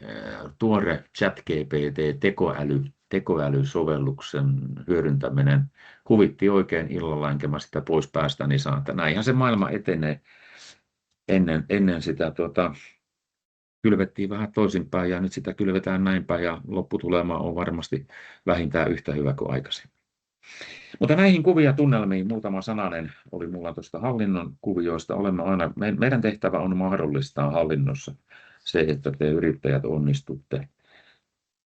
tuore ChatGPT-tekoäly tekoälysovelluksen hyödyntäminen huvitti oikein illalla, enkä mä sitä pois päästäni saa. Että näinhän se maailma etenee. Ennen sitä kylvettiin vähän toisinpäin ja nyt sitä kylvetään näin päin ja lopputulema on varmasti vähintään yhtä hyvä kuin aikaisemmin. Mutta näihin kuvia tunnelmiin muutama sananen oli mulla tuosta hallinnon kuvioista. Meidän tehtävä on mahdollistaa hallinnossa se, että te yrittäjät onnistutte.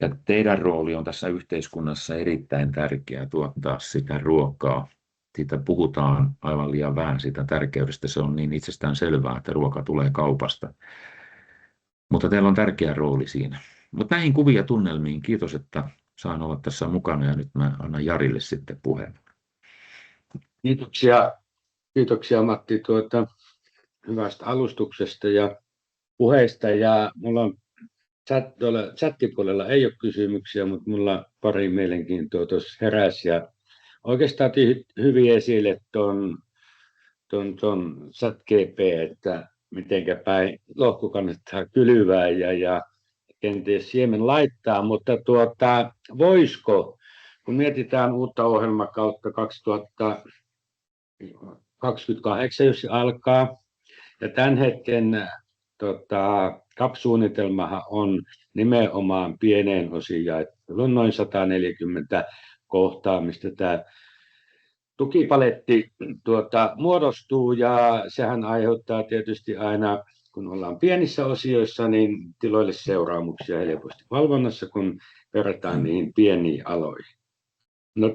Ja teidän rooli on tässä yhteiskunnassa erittäin tärkeää tuottaa sitä ruokaa. Siitä puhutaan aivan liian vähän siitä tärkeydestä. Se on niin itsestään selvää, että ruoka tulee kaupasta. Mutta teillä on tärkeä rooli siinä. Mutta näihin kuvia tunnelmiin, kiitos, että saan olla tässä mukana ja nyt mä annan Jarille sitten puheen. Kiitoksia Matti hyvästä alustuksesta ja puheesta. Ja mulla on chattipuolella ei ole kysymyksiä, mutta mulla pari mielenkiintoa tuossa heräsi. Ja oikeastaan hyvin esille tuon ChatGPT, että mitenkä päin lohko kannattaa kylvää ja kenties siemen laittaa, mutta voisiko, kun mietitään uutta ohjelmakautta 2028, jos se alkaa, ja tämän hetken CAP-suunnitelmahan on nimenomaan pieneen osiin jaettu, on noin 140 kohtaa, mistä tämä tukipaletti muodostuu, ja sehän aiheuttaa tietysti aina, kun ollaan pienissä osioissa, niin tiloille seuraamuksia helposti valvonnassa, kun verrataan niihin pieniin aloihin. No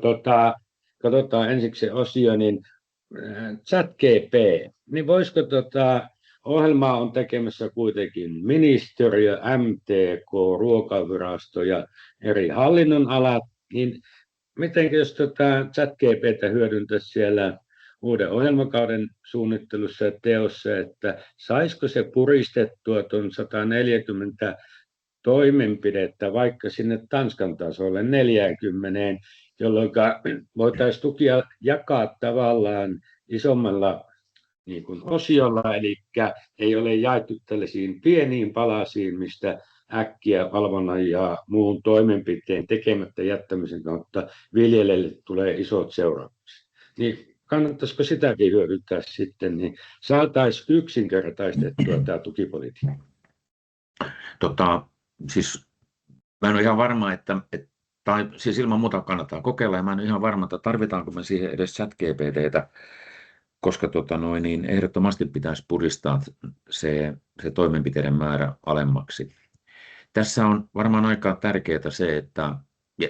katsotaan ensiksi se osio, niin ChatGPT, niin voisiko ohjelmaa on tekemässä kuitenkin ministeriö, MTK, Ruokavirasto ja eri hallinnonalat, niin miten jos ChatGPT:tä hyödyntäisi siellä uuden ohjelmakauden suunnittelussa ja teossa, että saisiko se puristettua tuon 140 toimenpidettä vaikka sinne Tanskan tasolle 40, jolloin voitaisiin tukia jakaa tavallaan isommalla niin kuin osiolla, eli ei ole jaettu tällaisiin pieniin palasiin, mistä äkkiä valvonnan ja muun toimenpiteen tekemättä jättämisen kautta viljelijälle tulee isot seuraukset. Niin kannattaisiko sitäkin hyödyntää sitten, niin saataisiin yksinkertaistettua tämä tukipolitiikka? Siis mä en ole ihan varma, tai siis ilman muuta kannattaa kokeilla, ja mä en ole ihan varma, että tarvitaanko me siihen edes ChatGPT:tä, koska niin ehdottomasti pitäisi puristaa se toimenpiteiden määrä alemmaksi. Tässä on varmaan aika tärkeää se, että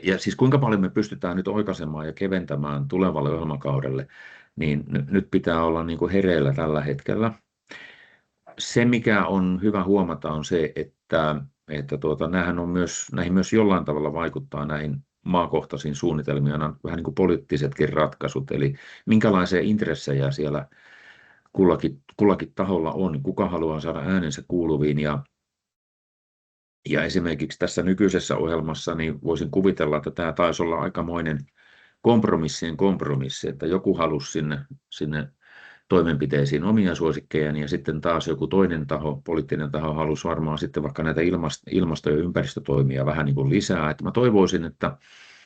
ja siis kuinka paljon me pystytään nyt oikaisemaan ja keventämään tulevalle ohjelmakaudelle, niin nyt pitää olla niin kuin hereillä tällä hetkellä. Se, mikä on hyvä huomata, on se, että näihin myös jollain tavalla vaikuttaa näihin maakohtaisiin suunnitelmiin vähän niin kuin poliittisetkin ratkaisut, eli minkälaisia intressejä siellä kullakin taholla on, kuka haluaa saada äänensä kuuluviin, ja esimerkiksi tässä nykyisessä ohjelmassa niin voisin kuvitella, että tämä taisi olla aikamoinen kompromissien kompromissi, että joku halusi sinne toimenpiteisiin omia suosikkejaan, ja sitten taas joku toinen taho, poliittinen taho, halusi varmaan sitten vaikka näitä ilmasto- ja ympäristötoimia vähän niin kuin lisää. Että mä toivoisin, että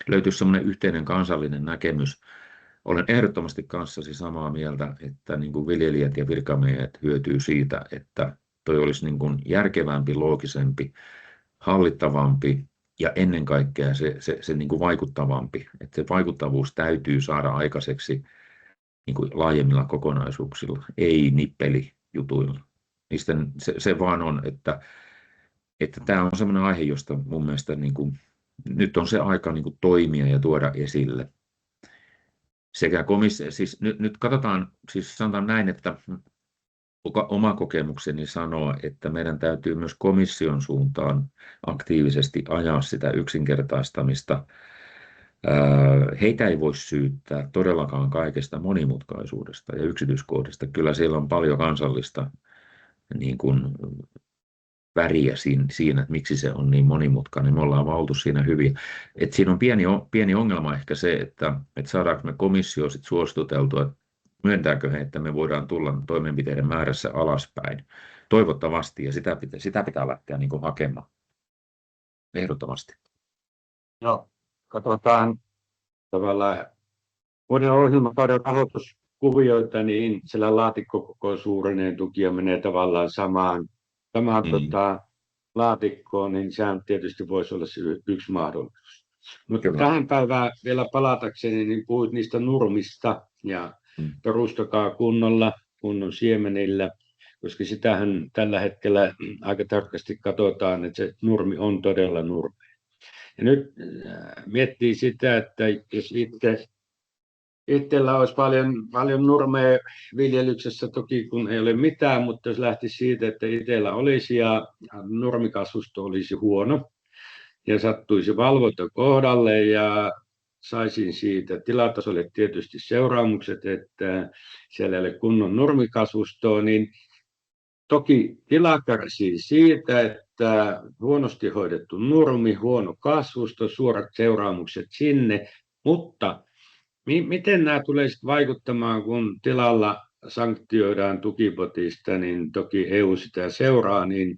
löytyisi semmoinen yhteinen kansallinen näkemys. Olen ehdottomasti kanssasi samaa mieltä, että niin kuin viljelijät ja virkamiehet hyötyy siitä, että toi olisi niin kuin järkevämpi, loogisempi, hallittavampi ja ennen kaikkea se niin kuin vaikuttavampi. Että se vaikuttavuus täytyy saada aikaiseksi niin kuin laajemmilla kokonaisuuksilla, ei nippelijutuilla. Se vaan on, että tämä on sellainen aihe, josta mun mielestä niin kuin, nyt on se aika niin kuin toimia ja tuoda esille. Sekä siis nyt katsotaan, siis sanotaan näin, että oma kokemukseni sanoo, että meidän täytyy myös komission suuntaan aktiivisesti ajaa sitä yksinkertaistamista. Heitä ei voi syyttää todellakaan kaikesta monimutkaisuudesta ja yksityiskohdista. Kyllä siellä on paljon kansallista niin kuin väriä siinä, että miksi se on niin monimutkainen. Me ollaan vaan oltu siinä hyviä. Et siinä on pieni ongelma ehkä se, että saadaanko me komissio sit suostuteltua, että myöntääkö he, että me voidaan tulla toimenpiteiden määrässä alaspäin. Toivottavasti, ja sitä pitää lähteä niin kuin hakemaan. Ehdottomasti. Joo. katsotaan tavallaan vuoden ohjelmakauden rahoituskuvioita, niin sillä laatikko suurinen tukia menee tavallaan samaan laatikkoon, niin sehän tietysti voisi olla se yksi mahdollisuus. Mutta tähän päivään vielä palatakseni, niin puhuit niistä nurmista ja perustakaa kunnon siemenillä, koska sitähän tällä hetkellä aika tarkasti katsotaan, että se nurmi on todella nurmi. Ja nyt miettii sitä, että jos itsellä olisi paljon nurmea viljelyksessä, toki kun ei ole mitään, mutta jos lähtisi siitä, että itsellä olisi ja nurmikasvusto olisi huono ja sattuisi valvonta kohdalle ja saisin siitä tilatasolle tietysti seuraamukset, että siellä ei ole kunnon nurmikasvustoa, niin toki tila kärsii siitä, että huonosti hoidettu nurmi, huono kasvusto, suorat seuraamukset sinne, mutta miten nämä tulee vaikuttamaan, kun tilalla sanktioidaan tukipotista, niin toki EU sitä seuraa, niin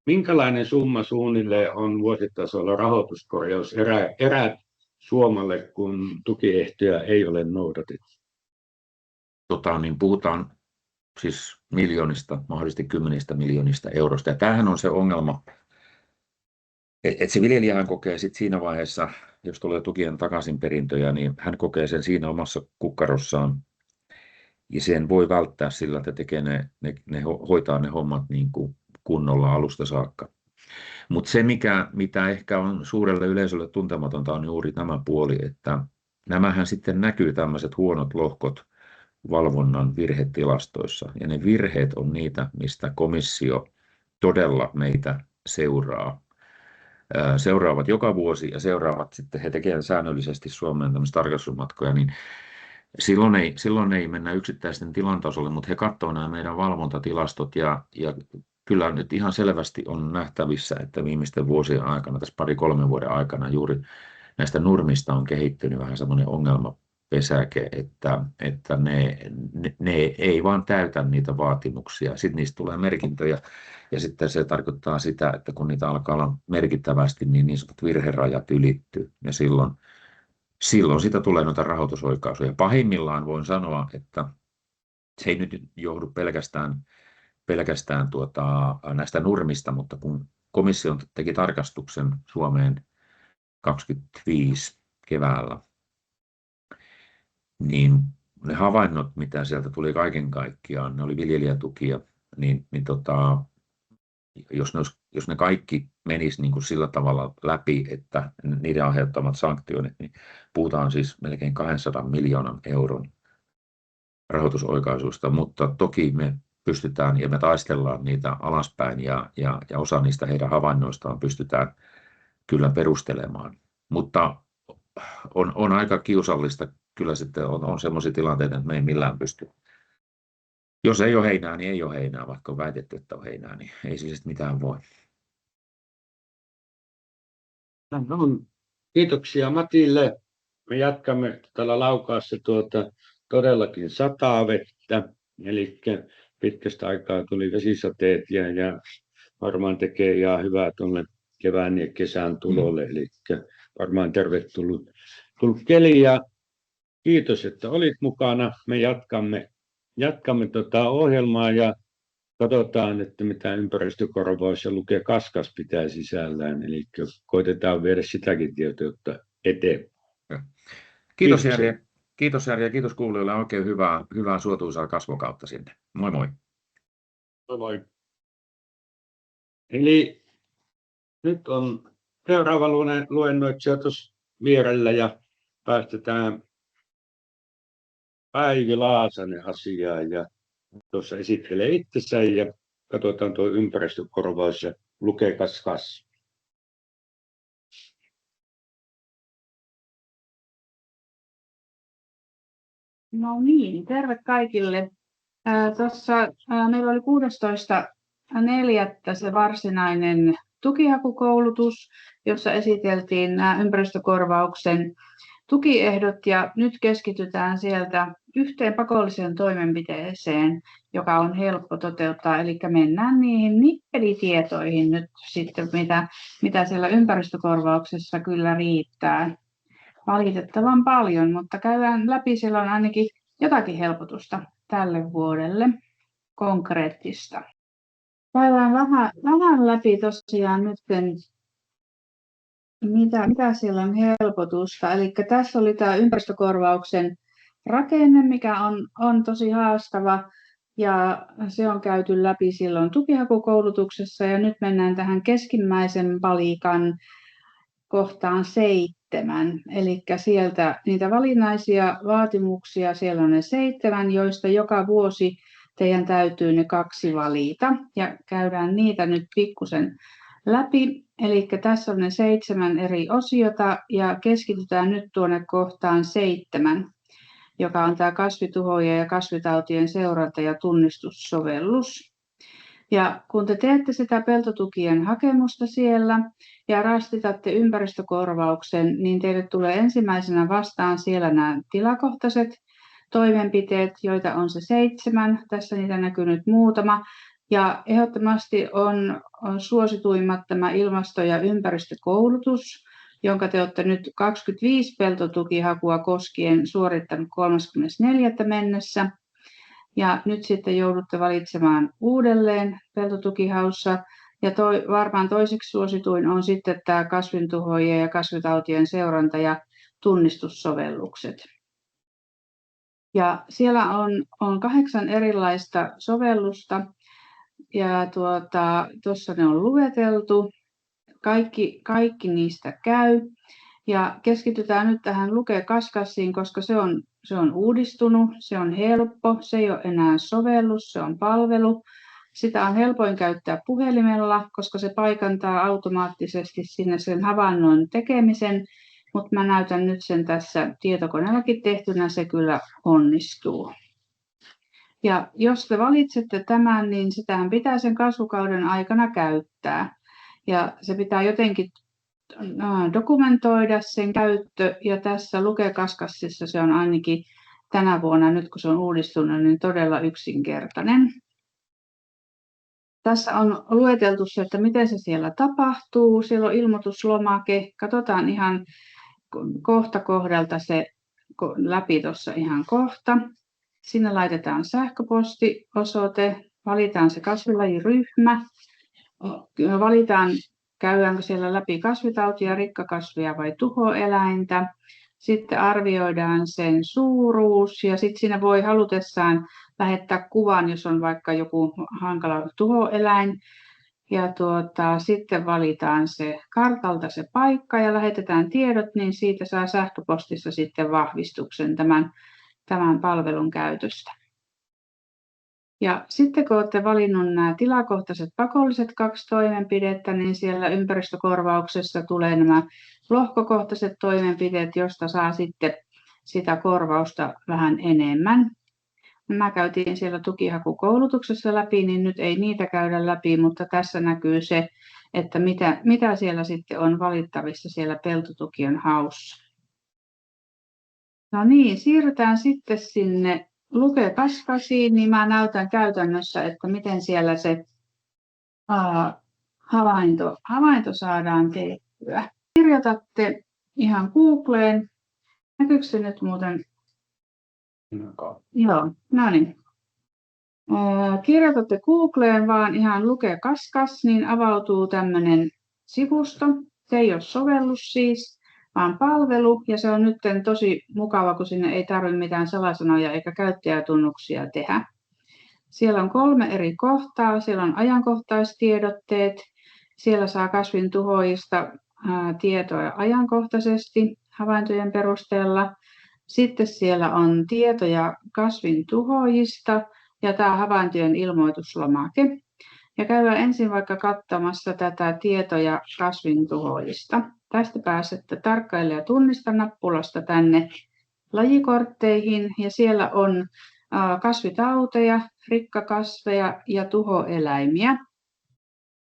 minkälainen summa suunnilleen on vuositasolla rahoituskorjaus erät Suomelle, kun tukiehtoja ei ole noudatettu? Niin puhutaan siis miljoonista, mahdollisesti 10 miljoonista eurosta. Ja tämähän on se ongelma, että se viljelijähän kokee sit siinä vaiheessa, jos tulee tukien takaisinperintöjä, niin hän kokee sen siinä omassa kukkarossaan. Ja sen voi välttää sillä, että tekee hoitaa ne hommat niin kuin kunnolla alusta saakka. Mutta se, mitä ehkä on suurelle yleisölle tuntematonta, on juuri tämä puoli, että nämähän sitten näkyy tämmöiset huonot lohkot valvonnan virhetilastoissa. Ja ne virheet on niitä, mistä komissio todella meitä seuraavat joka vuosi ja seuraavat sitten, he tekevät säännöllisesti Suomeen tämmöisiä tarkastusmatkoja, niin silloin ei mennä yksittäisten tilan tasolle, mutta he katsovat nämä meidän valvontatilastot ja kyllä nyt ihan selvästi on nähtävissä, että viimeisten vuosien aikana, tässä 2-3 vuoden aikana juuri näistä nurmista on kehittynyt vähän semmoinen ongelmapesäke, että ne ei vaan täytä niitä vaatimuksia. Sitten niistä tulee merkintöjä ja sitten se tarkoittaa sitä, että kun niitä alkaa olla merkittävästi, niin sanotut virherajat ylittyy ja silloin siitä tulee noita rahoitusoikaisuja. Pahimmillaan voin sanoa, että se ei nyt johdu pelkästään näistä nurmista, mutta kun komissio teki tarkastuksen Suomeen 2025 keväällä, niin ne havainnot, mitä sieltä tuli kaiken kaikkiaan, ne oli viljelijätukia, jos ne kaikki menis niin kuin sillä tavalla läpi, että niiden aiheuttamat sanktioinnit, niin puhutaan siis melkein 200 miljoonan euron rahoitusoikaisuista, mutta toki me pystytään ja me taistellaan niitä alaspäin ja osa niistä heidän havainnoistaan pystytään kyllä perustelemaan. Mutta on aika kiusallista, kyllä sitten on sellaisia tilanteita, että me ei millään pysty. Jos ei ole heinää, niin ei ole heinää, vaikka on väitetty, että on heinää, niin ei siis mitään voi. Kiitoksia Matille. Me jatkamme täällä Laukaassa todellakin sataa vettä, eli pitkästä aikaa tuli vesisateet ja varmaan tekee ihan hyvää tuonne kevään ja kesän tulolle, eli varmaan tervetullut keli ja kiitos, että olit mukana. Me jatkamme ohjelmaa ja katsotaan, että mitä ympäristökorvaus ja Luke Kaskas pitää sisällään, eli koitetaan viedä sitäkin tietoutta eteenpäin. Kiitos Jari. Kiitos Jari ja kiitos kuulijoille. Oikein hyvää suotuisaa kasvukautta sinne. Moi moi. Moi moi. Eli nyt on seuraava luennoitsija tuossa vierellä ja päästetään Päivi Laasanen asiaan ja tuossa esittelee itsensä ja katsotaan tuo ympäristökorvaus ja Luke Kaskas. No niin, terve kaikille. Tuossa meillä oli 16.4. se varsinainen tukihakukoulutus, jossa esiteltiin nämä ympäristökorvauksen tukiehdot ja nyt keskitytään sieltä yhteen pakolliseen toimenpiteeseen, joka on helppo toteuttaa. Eli mennään niihin nippelitietoihin nyt sitten, mitä siellä ympäristökorvauksessa kyllä riittää. Valitettavan paljon, mutta käydään läpi, siellä on ainakin jotakin helpotusta tälle vuodelle konkreettista. Käydään vähän läpi tosiaan nyt, mitä siellä on helpotusta. Eli tässä oli tämä ympäristökorvauksen rakenne, mikä on tosi haastava, ja se on käyty läpi silloin tukihakukoulutuksessa, ja nyt mennään tähän keskimmäisen palikan kohtaan 7. Eli sieltä niitä valinnaisia vaatimuksia, siellä on ne 7, joista joka vuosi teidän täytyy ne 2 valita, ja käydään niitä nyt pikkusen läpi. Eli tässä on ne 7 eri osiota, ja keskitytään nyt tuonne kohtaan 7, joka on tämä kasvituhojen ja kasvitautien seuranta- ja tunnistussovellus. Ja kun te teette sitä peltotukien hakemusta siellä ja rastitatte ympäristökorvauksen, niin teille tulee ensimmäisenä vastaan siellä nämä tilakohtaiset toimenpiteet, joita on se 7. Tässä niitä näkyy nyt muutama. Ja ehdottomasti on suosituimmat tämä ilmasto- ja ympäristökoulutus, jonka te olette nyt 25 peltotukihakua koskien suorittanut 34. mennessä. Ja nyt sitten joudutte valitsemaan uudelleen peltotukihaussa. Ja varmaan toiseksi suosituin on sitten tämä kasvintuhoajien ja kasvitautien seuranta- ja tunnistussovellukset. Ja siellä on 8 erilaista sovellusta. Ja tuossa ne on lueteltu. Kaikki niistä käy. Ja keskitytään nyt tähän Luke-Kaskassiin, koska se on uudistunut, se on helppo, se ei ole enää sovellus, se on palvelu. Sitä on helpoin käyttää puhelimella, koska se paikantaa automaattisesti sinne sen havainnon tekemisen, mutta mä näytän nyt sen tässä tietokoneellakin tehtynä, se kyllä onnistuu. Ja jos te valitsette tämän, niin sitähän pitää sen kasvukauden aikana käyttää. Ja se pitää jotenkin dokumentoida sen käyttö, ja tässä Luke-Kaskassissa se on ainakin tänä vuonna, nyt kun se on uudistunut, niin todella yksinkertainen. Tässä on lueteltu se, että miten se siellä tapahtuu. Siellä on ilmoituslomake. Katsotaan ihan kohta kohdalta se läpi tuossa ihan kohta. Sinne laitetaan sähköpostiosoite, valitaan se kasvilajiryhmä, valitaan käydäänkö siellä läpi kasvitautia, rikkakasvia vai tuhoeläintä. Sitten arvioidaan sen suuruus ja sitten siinä voi halutessaan lähettää kuvan, jos on vaikka joku hankala tuhoeläin. Ja sitten valitaan se kartalta se paikka ja lähetetään tiedot, niin siitä saa sähköpostissa sitten vahvistuksen tämän palvelun käytöstä. Ja sitten kun olette valinnut nämä tilakohtaiset pakolliset 2 toimenpidettä, niin siellä ympäristökorvauksessa tulee nämä lohkokohtaiset toimenpiteet, josta saa sitten sitä korvausta vähän enemmän. Nämä käytiin siellä tukihakukoulutuksessa läpi, niin nyt ei niitä käydä läpi, mutta tässä näkyy se, että mitä siellä sitten on valittavissa siellä peltotukien haussa. No niin, siirrytään sitten sinne Luke-Kaskasiin, niin mä näytän käytännössä, että miten siellä se havainto saadaan tehtyä. Kirjoitatte ihan Googleen. Näkyykö se nyt muuten? Joo, no niin. Kirjoitatte Googleen vaan ihan Luke-Kaskas, niin avautuu tämmöinen sivusto. Se ei ole sovellus siis, vaan palvelu, ja se on nyt tosi mukava, kun sinne ei tarvitse mitään salasanoja eikä käyttäjätunnuksia tehdä. Siellä on 3 eri kohtaa. Siellä on ajankohtaistiedotteet. Siellä saa kasvintuhoajista tietoa ajankohtaisesti havaintojen perusteella. Sitten siellä on tietoja kasvintuhoajista ja tämä havaintojen ilmoituslomake. Ja käydään ensin vaikka katsomassa tätä tietoja kasvintuhoajista. Tästä pääsette tarkkaile ja tunnista nappulasta tänne lajikortteihin, ja siellä on kasvitauteja, rikkakasveja ja tuhoeläimiä.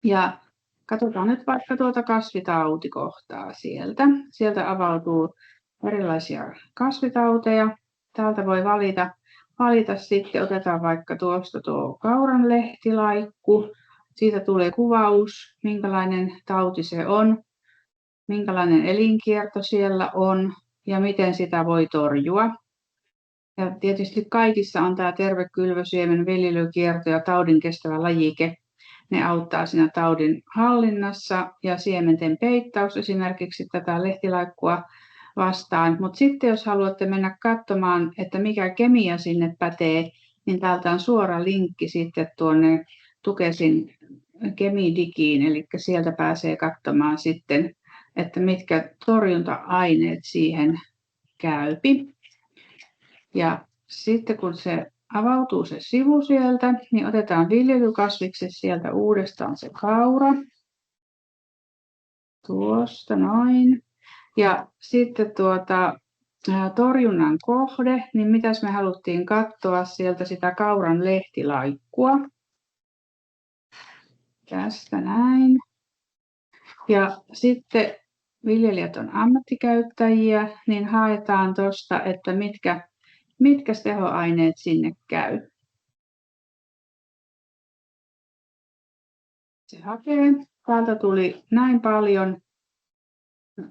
Ja katsotaan nyt vaikka tuota kasvitautikohtaa sieltä. Sieltä avautuu erilaisia kasvitauteja. Täältä voi valita sitten, otetaan vaikka tuosta tuo kauranlehtilaikku. Siitä tulee kuvaus, minkälainen tauti se on, minkälainen elinkierto siellä on ja miten sitä voi torjua. Ja tietysti kaikissa on tämä terve kylvösiemen viljelykierto ja taudin kestävä lajike. Ne auttaa siinä taudin hallinnassa ja siementen peittaus esimerkiksi tätä lehtilaikkua vastaan. Mutta sitten jos haluatte mennä katsomaan, että mikä kemia sinne pätee, niin täältä on suora linkki sitten tuonne Tukesin Kemidigiin, eli sieltä pääsee katsomaan sitten, että mitkä torjunta-aineet siihen käypi. Ja sitten kun se avautuu se sivu sieltä, niin otetaan viljelykasviksi sieltä uudestaan se kaura. Tuosta noin. Ja sitten torjunnan kohde, niin mitäs me haluttiin katsoa sieltä sitä kauran lehtilaikkua. Tästä näin. Ja sitten viljelijät on ammattikäyttäjiä, niin haetaan tuosta, että mitkä tehoaineet sinne käy. Se hakee. Täältä tuli näin paljon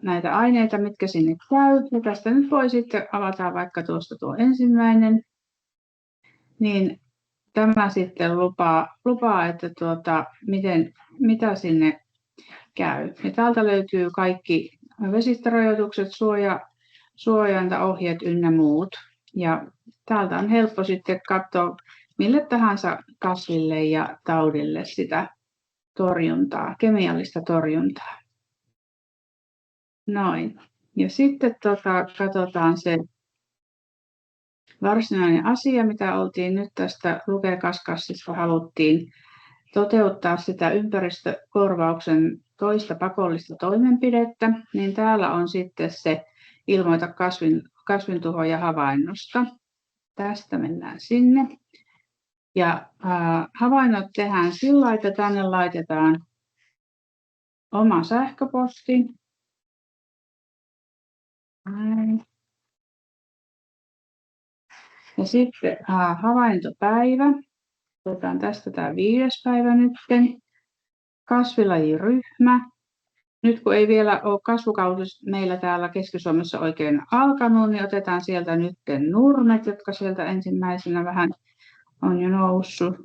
näitä aineita, mitkä sinne käy. Ja tästä nyt voi sitten avata vaikka tuosta tuo ensimmäinen. Niin tämä sitten lupaa että mitä sinne käy. Ja täältä löytyy kaikki vesistörajoitukset, suojantaohjeet ynnä muut. Ja täältä on helppo sitten katsoa mille tahansa kasville ja taudille sitä torjuntaa, kemiallista torjuntaa. Noin. Ja sitten katsotaan se varsinainen asia, mitä oltiin nyt tästä Luke-Kaskassista haluttiin toteuttaa sitä ympäristökorvauksen toista pakollista toimenpidettä, niin täällä on sitten se ilmoita kasvintuhoja havainnosta. Tästä mennään sinne. Ja havainnot tehdään sillä, että tänne laitetaan oma sähköposti. Näin. Ja sitten havaintopäivä. Otetaan tästä tämä 5. päivä nytten. Kasvilajiryhmä. Nyt kun ei vielä ole kasvukausi meillä täällä Keski-Suomessa oikein alkanut, niin otetaan sieltä nyt nurmet, jotka sieltä ensimmäisenä vähän on jo noussut.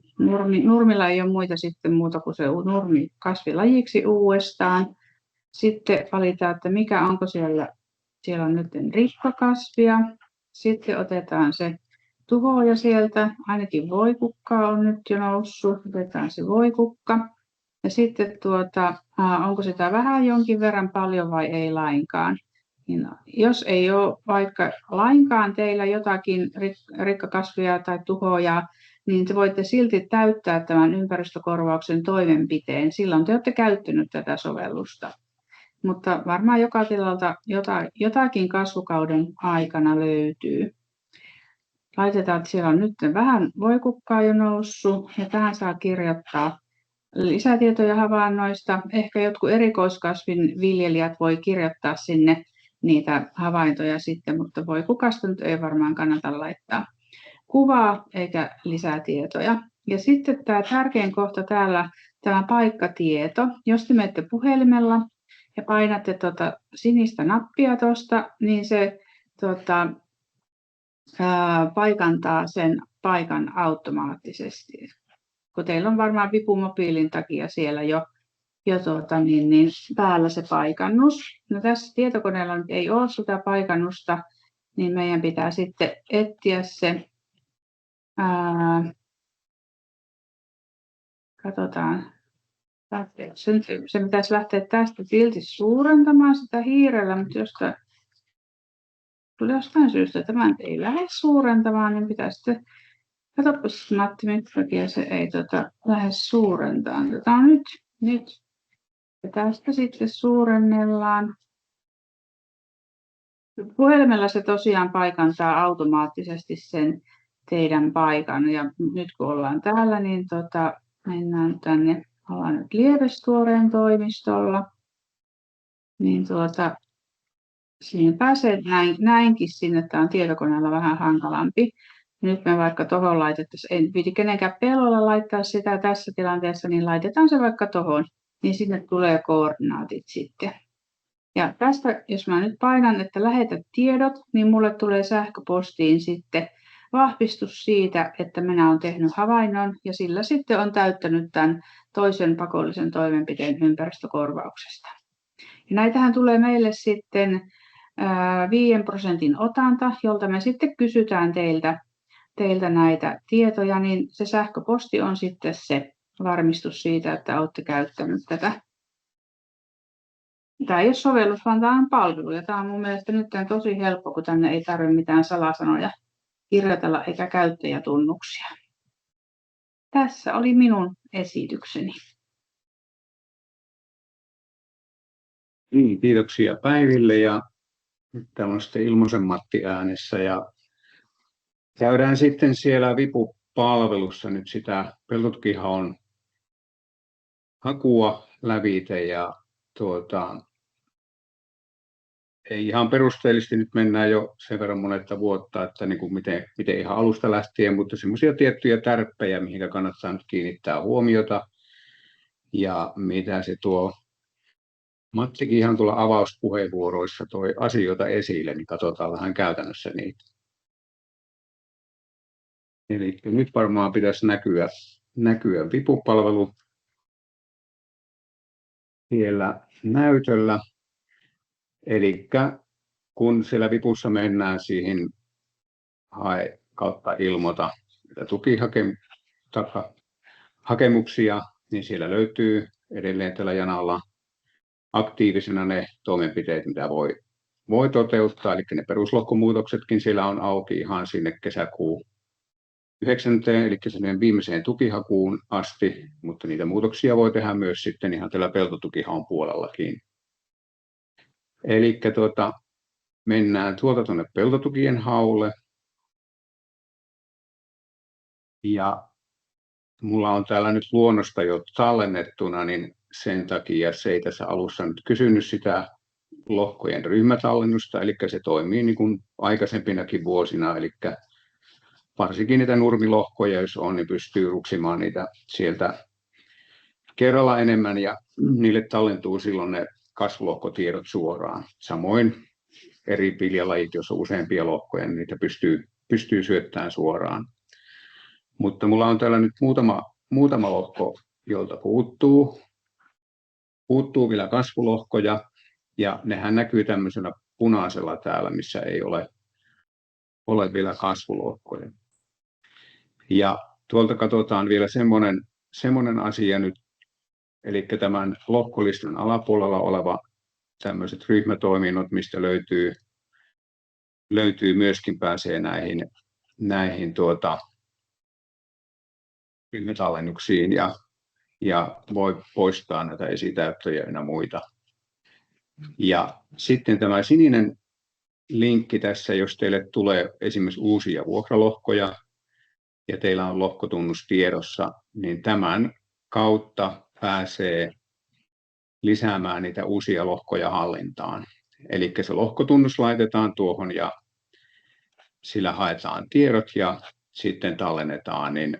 Nurmilla ei ole muita sitten muuta kuin se nurmi kasvilajiksi uudestaan. Sitten valitaan, että onko siellä. Siellä on nyt rikkakasvia. Sitten otetaan se tuhoaja sieltä. Ainakin voikukka on nyt jo noussut. Otetaan se voikukka. Ja sitten onko sitä vähän jonkin verran paljon vai ei lainkaan. Niin jos ei ole vaikka lainkaan teillä jotakin rikkakasvia tai tuhoajaa, niin te voitte silti täyttää tämän ympäristökorvauksen toimenpiteen. Silloin te olette käyttänyt tätä sovellusta. Mutta varmaan joka tilalta jotakin kasvukauden aikana löytyy. Laitetaan, että siellä on nyt vähän voikukkaa jo noussut ja tähän saa kirjoittaa lisätietoja havainnoista. Ehkä jotkut erikoiskasvin viljelijät voi kirjoittaa sinne niitä havaintoja sitten, mutta voikukasta nyt ei varmaan kannata laittaa kuvaa eikä lisätietoja. Ja sitten tämä tärkein kohta täällä, tämä paikkatieto. Jos te menette puhelimella ja painatte sinistä nappia tuosta, niin se paikantaa sen paikan automaattisesti. Kun teillä on varmaan vipumobiilin takia siellä jo päällä se paikannus. No tässä tietokoneella nyt ei ole sitä paikannusta, niin meidän pitää sitten etsiä se. Katsotaan. Se pitäisi lähteä tästä silti suurentamaan sitä hiirellä, mutta jostain syystä tämä ei lähde suurentamaan, niin pitäisi sitten, katsopas Matti, minkä takia se ei lähde suurentamaan. Tätä on nyt. Ja tästä sitten suurennellaan. Puhelimella se tosiaan paikantaa automaattisesti sen teidän paikan. Ja nyt kun ollaan täällä, niin mennään tänne. Ollaan nyt Lievestuoreen toimistolla. Niin siihen pääsee näinkin sinne. Tämä on tietokoneella vähän hankalampi. Nyt me vaikka tuohon laitettaisiin, en piti kenenkään pelolla laittaa sitä tässä tilanteessa, niin laitetaan se vaikka tuohon, niin sinne tulee koordinaatit sitten. Ja tästä, jos mä nyt painan, että lähetä tiedot, niin mulle tulee sähköpostiin sitten vahvistus siitä, että minä olen tehnyt havainnon ja sillä sitten on täyttänyt tämän toisen pakollisen toimenpiteen ympäristökorvauksesta. Ja näitähän tulee meille sitten 5% otanta, jolta me sitten kysytään teiltä näitä tietoja, niin se sähköposti on sitten se varmistus siitä, että olette käyttänyt tätä. Tämä ei ole sovellus, vaan tämä on palvelu. Ja tämä on mun mielestä nyt tosi helppo, kun tänne ei tarvitse mitään salasanoja kirjoitella eikä käyttäjätunnuksia. Tässä oli minun esitykseni. Niin, kiitoksia Päiville ja nyt täällä on sitten Ilmosen Matti äänessä ja käydään sitten siellä Vipu-palvelussa nyt sitä peltotukihaun hakua lävite ja ei ihan perusteellisesti nyt mennään jo sen verran monetta vuotta, että niin kuin miten ihan alusta lähtien, mutta semmoisia tiettyjä tärppejä, mihin kannattaa nyt kiinnittää huomiota ja mitä se tuo Mattikin ihan tuolla avauspuheenvuoroissa toi asioita esille, niin katsotaan vähän käytännössä niitä. Eli nyt varmaan pitäisi näkyä Vipu-palvelu siellä näytöllä. Eli kun siellä Vipussa mennään siihen hae kautta ilmoita tukihakemuksia, niin siellä löytyy edelleen tällä janalla aktiivisena ne toimenpiteet, mitä voi toteuttaa. Eli ne peruslohkomuutoksetkin siellä on auki ihan sinne kesäkuun 9. eli sen viimeiseen tukihakuun asti, mutta niitä muutoksia voi tehdä myös sitten ihan tällä peltotukihaun puolellakin. Eli mennään tuonne peltotukien haulle. Ja mulla on täällä nyt luonnosta jo tallennettuna, niin sen takia se ei tässä alussa nyt kysynyt sitä lohkojen ryhmätallennusta, eli se toimii niin kuin aikaisempinakin vuosina, eli varsinkin niitä nurmilohkoja, jos on, niin pystyy ruksimaan niitä sieltä kerralla enemmän ja niille tallentuu silloin ne kasvulohkotiedot suoraan. Samoin eri viljalajit, jos on useampia lohkoja, niin niitä pystyy syöttämään suoraan. Mutta mulla on täällä nyt muutama lohko, jolta puuttuu vielä kasvulohkoja ja nehän näkyy tämmöisellä punaisella täällä, missä ei ole vielä kasvulohkoja. Ja tuolta katsotaan vielä semmoinen asia nyt, eli tämän lohkolistan alapuolella oleva tämmöiset ryhmätoiminnot, mistä löytyy myöskin pääsee näihin ryhmätallennuksiin ja voi poistaa näitä esitäyttöjä ynnä muita. Ja sitten tämä sininen linkki tässä, jos teille tulee esimerkiksi uusia vuokralohkoja ja teillä on lohkotunnus tiedossa, niin tämän kautta pääsee lisäämään niitä uusia lohkoja hallintaan. Eli se lohkotunnus laitetaan tuohon ja sillä haetaan tiedot ja sitten tallennetaan, niin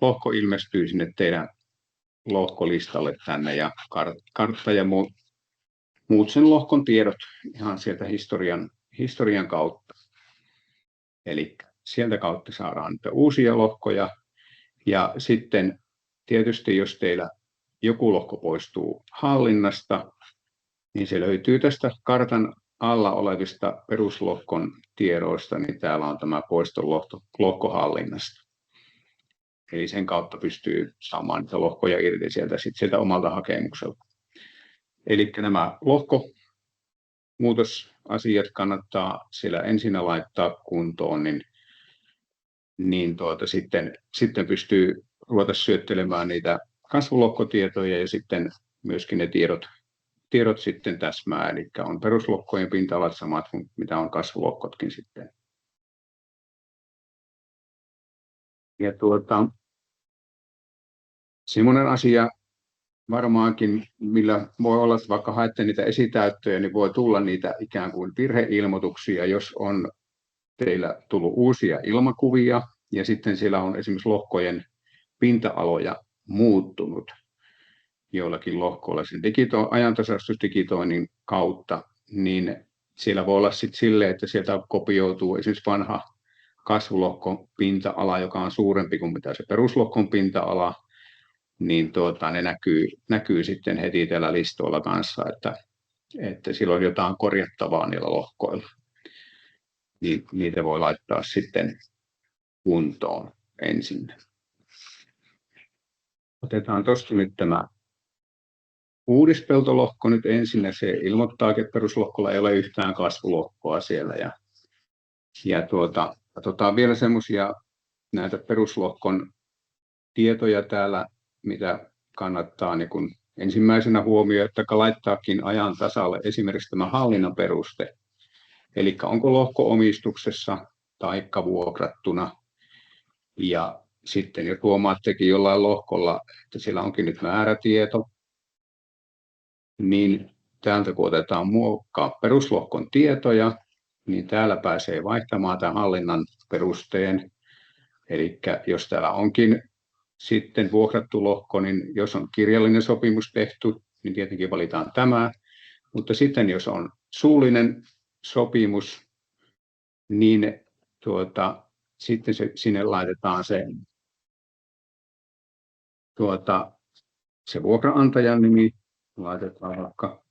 lohko ilmestyy sinne teidän lohkolistalle tänne ja kartta ja muut sen lohkon tiedot ihan sieltä historian kautta. Eli sieltä kautta saadaan niitä uusia lohkoja ja sitten tietysti jos teillä joku lohko poistuu hallinnasta, niin se löytyy tästä kartan alla olevista peruslohkon tiedoista, niin täällä on tämä poiston lohkohallinnasta. Eli sen kautta pystyy saamaan niitä lohkoja irti sieltä omalta hakemukselta. Eli nämä lohkomuutosasiat kannattaa siellä ensin laittaa kuntoon, niin sitten pystyy ruveta syöttelemään niitä kasvulohkotietoja ja sitten myöskin ne tiedot sitten täsmää, eli on peruslohkojen pinta-alat samat kuin mitä on kasvulohkotkin sitten. Ja semmoinen asia varmaankin, millä voi olla, että vaikka haette niitä esitäyttöjä, niin voi tulla niitä ikään kuin virheilmoituksia, jos on teillä tullut uusia ilmakuvia, ja sitten siellä on esimerkiksi lohkojen pinta-aloja muuttunut joillakin lohkoilla sen ajantasaistusdigitoinnin kautta, niin siellä voi olla sitten silleen, että sieltä kopioituu esimerkiksi vanha kasvulohkon pinta-ala, joka on suurempi kuin mitä se peruslohkon pinta-ala, niin ne näkyy sitten heti tällä listoilla kanssa, että silloin jotain korjattavaa niillä lohkoilla. Niin niitä voi laittaa sitten kuntoon ensin. Otetaan tuosta nyt tämä uudispeltolohko nyt ensin, se ilmoittaa, että peruslohkolla ei ole yhtään kasvulohkoa siellä. Ja katsotaan vielä semmoisia näitä peruslohkon tietoja täällä, mitä kannattaa niin kun ensimmäisenä huomioida, että laittaakin ajan tasalle esimerkiksi tämä hallinnan peruste. Eli onko lohko omistuksessa tai vuokrattuna. Ja sitten jos huomaattekin jollain lohkolla, että siellä onkin nyt määrätieto, niin täältä kun otetaan muokkaa peruslohkon tietoja, niin täällä pääsee vaihtamaan tämän hallinnan perusteen. Eli jos täällä onkin sitten vuokrattu lohko, niin jos on kirjallinen sopimus tehty, niin tietenkin valitaan tämä. Mutta sitten jos on suullinen sopimus, niin sitten sinne laitetaan se vuokraantajan nimi, laitetaan vaikka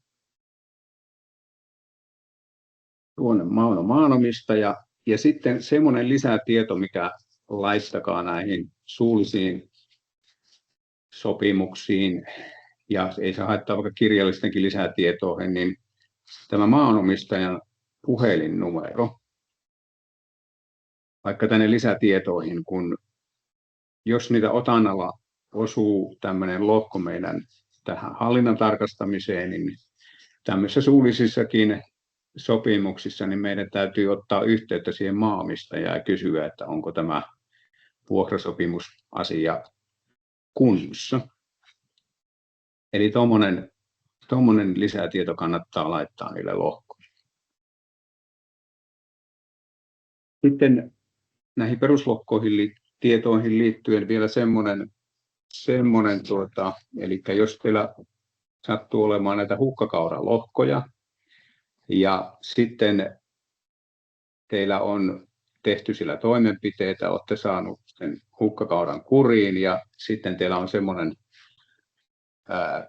tuonne Mauno maanomistaja, ja sitten semmoinen lisätieto, mikä laittakaa näihin suullisiin sopimuksiin, ja ei saa haittaa vaikka kirjallistenkin lisätietoihin, niin tämä maanomistajan puhelinnumero, vaikka tänne lisätietoihin, kun jos niitä otannalla osuu tämmöinen lohko meidän tähän hallinnan tarkastamiseen, niin tämmöisissä suullisissakin sopimuksissa niin meidän täytyy ottaa yhteyttä siihen maanomistajaan ja kysyä, että onko tämä vuokrasopimusasia kunnossa. Eli tuommoinen lisätieto kannattaa laittaa niille lohkoille. Sitten näihin peruslohkoihin tietoihin liittyen vielä semmoinen eli jos teillä sattuu olemaan näitä hukkakauran lohkoja ja sitten teillä on tehty sillä toimenpiteitä, olette saanut sen hukkakauran kuriin ja sitten teillä on semmoinen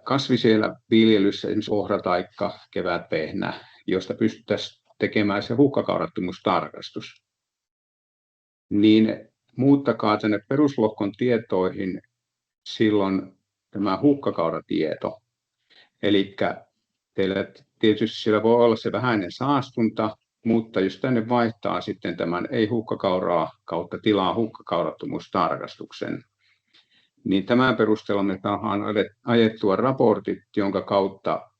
kasvi siellä viljelyssä, esimerkiksi ohra tai kevätvehnä, josta pystyttäisiin tekemään se hukkakaurattomuustarkastus, niin muuttakaa tänne peruslohkon tietoihin silloin tämä hukkakauratieto. Eli teillä tietysti siellä voi olla se vähäinen saastunta, mutta jos tänne vaihtaa sitten tämän ei-hukkakauraa kautta tilaa hukkakaurattomuustarkastuksen, niin tämän perusteella me saadaan ajettua raportit, jonka kautta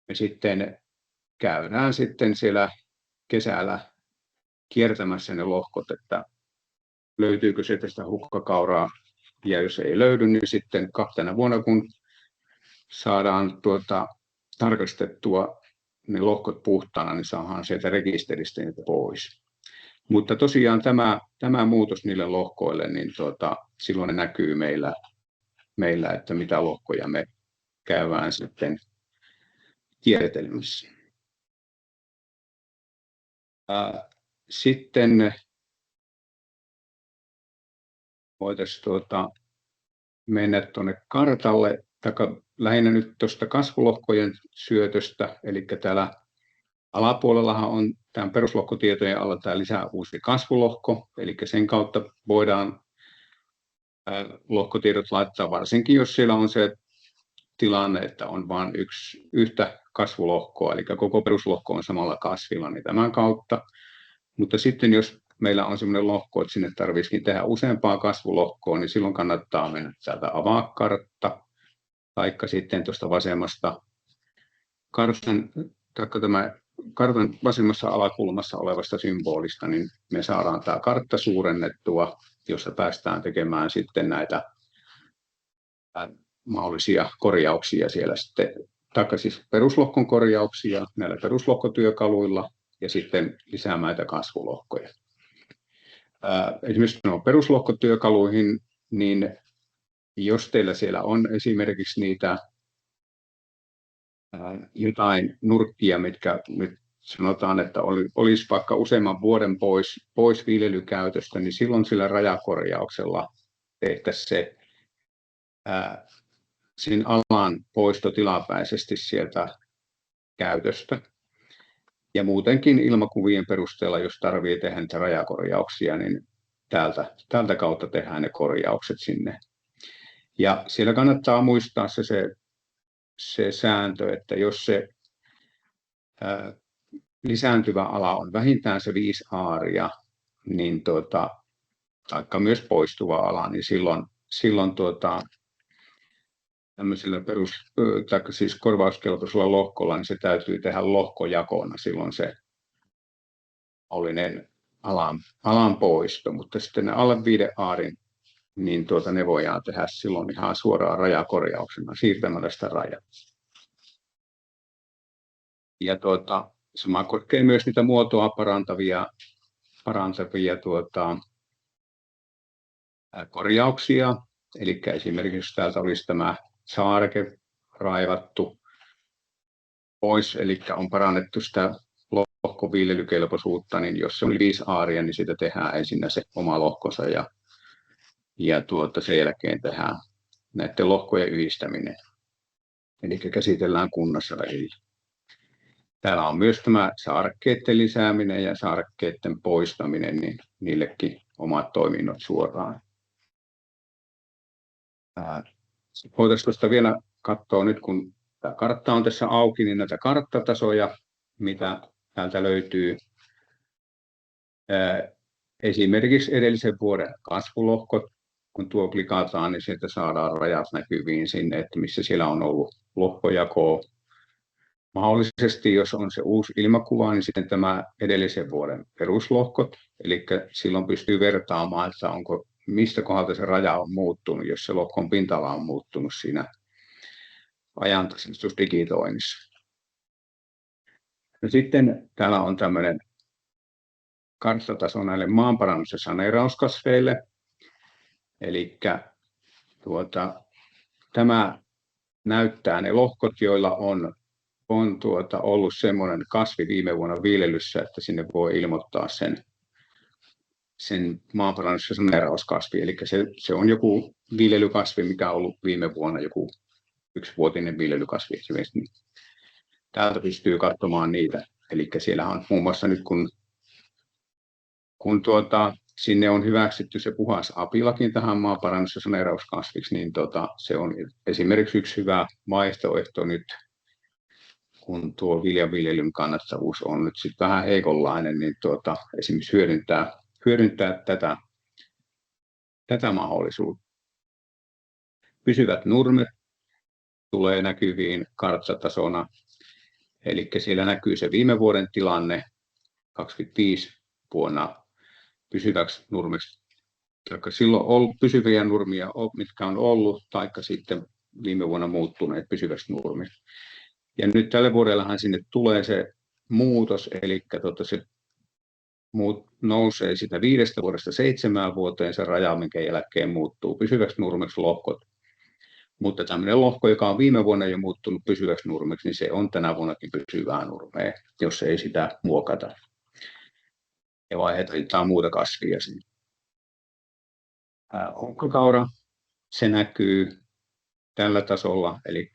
me sitten käydään sitten siellä kesällä kiertämässä ne lohkot, että löytyykö se tästä hukkakauraa, ja jos ei löydy, niin sitten 2 vuonna, kun saadaan tarkastettua ne lohkot puhtaana, niin saadaan sieltä rekisteristä niitä pois. Mutta tosiaan tämä muutos niille lohkoille, niin silloin ne näkyy meillä, että mitä lohkoja me käydään sitten kiertelmissä. Sitten voitaisiin mennä tuonne kartalle, lähinnä nyt tuosta kasvulohkojen syötöstä, eli täällä alapuolellahan on tämän peruslohkotietojen alla tämä lisää uusi kasvulohko, eli sen kautta voidaan lohkotiedot laittaa, varsinkin jos siellä on se tilanne, että on vain yhtä kasvulohkoa, eli koko peruslohko on samalla kasvilla, niin tämän kautta. Mutta sitten jos meillä on sellainen lohko, että sinne tarvitsisikin tehdä useampaa kasvulohkoa, niin silloin kannattaa mennä täältä avaa kartta, taikka sitten tuosta vasemmasta kartan vasemmassa alakulmassa olevasta symbolista, niin me saadaan tämä kartta suurennettua, jossa päästään tekemään sitten näitä mahdollisia korjauksia siellä sitten, taikka siis peruslohkon korjauksia näillä peruslohkotyökaluilla ja sitten lisäämään näitä kasvulohkoja. Esimerkiksi peruslohkotyökaluihin, niin jos teillä siellä on esimerkiksi niitä jotain nurkkia, mitkä nyt sanotaan, että olisi vaikka useamman vuoden pois viljelykäytöstä, niin silloin sillä rajakorjauksella tehtäisiin se sen alan poisto tilapäisesti sieltä käytöstä. Ja muutenkin ilmakuvien perusteella, jos tarvitsee tehdä niitä rajakorjauksia, niin tältä kautta tehdään ne korjaukset sinne. Ja siellä kannattaa muistaa se sääntö, että jos se lisääntyvä ala on vähintään se 5 aaria, niin taikka myös poistuva ala, niin silloin tämmöisellä siis korvauskelpoisella lohkolla, niin se täytyy tehdä lohkojakona, silloin se olinen alan poisto, mutta sitten ne alle 5 aarin, niin ne voidaan tehdä silloin ihan suoraan rajakorjauksena, siirtämällä sitä rajaa. Ja sama koskee myös niitä muotoa parantavia korjauksia, eli esimerkiksi jos täältä olisi tämä saareke raivattu pois, eli on parannettu sitä lohkoviljelykelpoisuutta, niin jos se on 5 aaria, niin siitä tehdään ensin se oma lohkonsa ja sen jälkeen tehdään näiden lohkojen yhdistäminen, eli käsitellään kunnassa välillä. Täällä on myös tämä saarekkeiden lisääminen ja saarekkeiden poistaminen, niin niillekin omat toiminnot suoraan. Voitaisiin tuosta vielä katsoa nyt, kun tämä kartta on tässä auki, niin näitä karttatasoja, mitä täältä löytyy. Esimerkiksi edellisen vuoden kasvulohkot, kun tuo klikataan, niin sieltä saadaan rajat näkyviin sinne, että missä siellä on ollut lohkojakoa. Mahdollisesti, jos on se uusi ilmakuva, niin sitten tämä edellisen vuoden peruslohkot, eli silloin pystyy vertaamaan, että mistä kohdalta se raja on muuttunut, jos se lohkon pinta-ala on muuttunut siinä ajantasaistusdigitoinnissa. No sitten täällä on tämmöinen karttataso näille maanparannus- ja saneerauskasveille, eli tämä näyttää ne lohkot, joilla on ollut semmoinen kasvi viime vuonna viljelyssä, että sinne voi ilmoittaa sen maanparannus- ja saneerauskasvi. Eli se on joku viljelykasvi, mikä on ollut viime vuonna joku 1-vuotinen viljelykasvi esimerkiksi. Täältä pystyy katsomaan niitä. Eli siellä on muun muassa nyt, kun sinne on hyväksytty se puhas apilakin tähän maanparannus- ja saneerauskasviksi, niin se on esimerkiksi yksi hyvä vaihtoehto nyt, kun tuo viljanviljelyn kannattavuus on nyt sitten vähän heikonlainen, niin esimerkiksi hyödyntää tätä mahdollisuutta. Pysyvät nurmet tulee näkyviin karttatasona, eli siellä näkyy se viime vuoden tilanne 25 vuonna pysyväksi nurmeksi. Silloin on ollut pysyviä nurmia, mitkä on ollut, taikka sitten viime vuonna muuttuneet pysyväksi nurmiksi. Ja nyt tälle vuodellahan sinne tulee se muutos, eli se nousee sitä 5 vuodesta 7 vuoteen se raja, minkä jälkeen muuttuu pysyväksi nurmeksi lohkot. Mutta tämmöinen lohko, joka on viime vuonna jo muuttunut pysyväksi nurmeksi, niin se on tänä vuonnakin pysyvää nurmea, jos ei sitä muokata. Ja vaihdetaan muuta kasvia sinne. Onkkokaura, se näkyy tällä tasolla, eli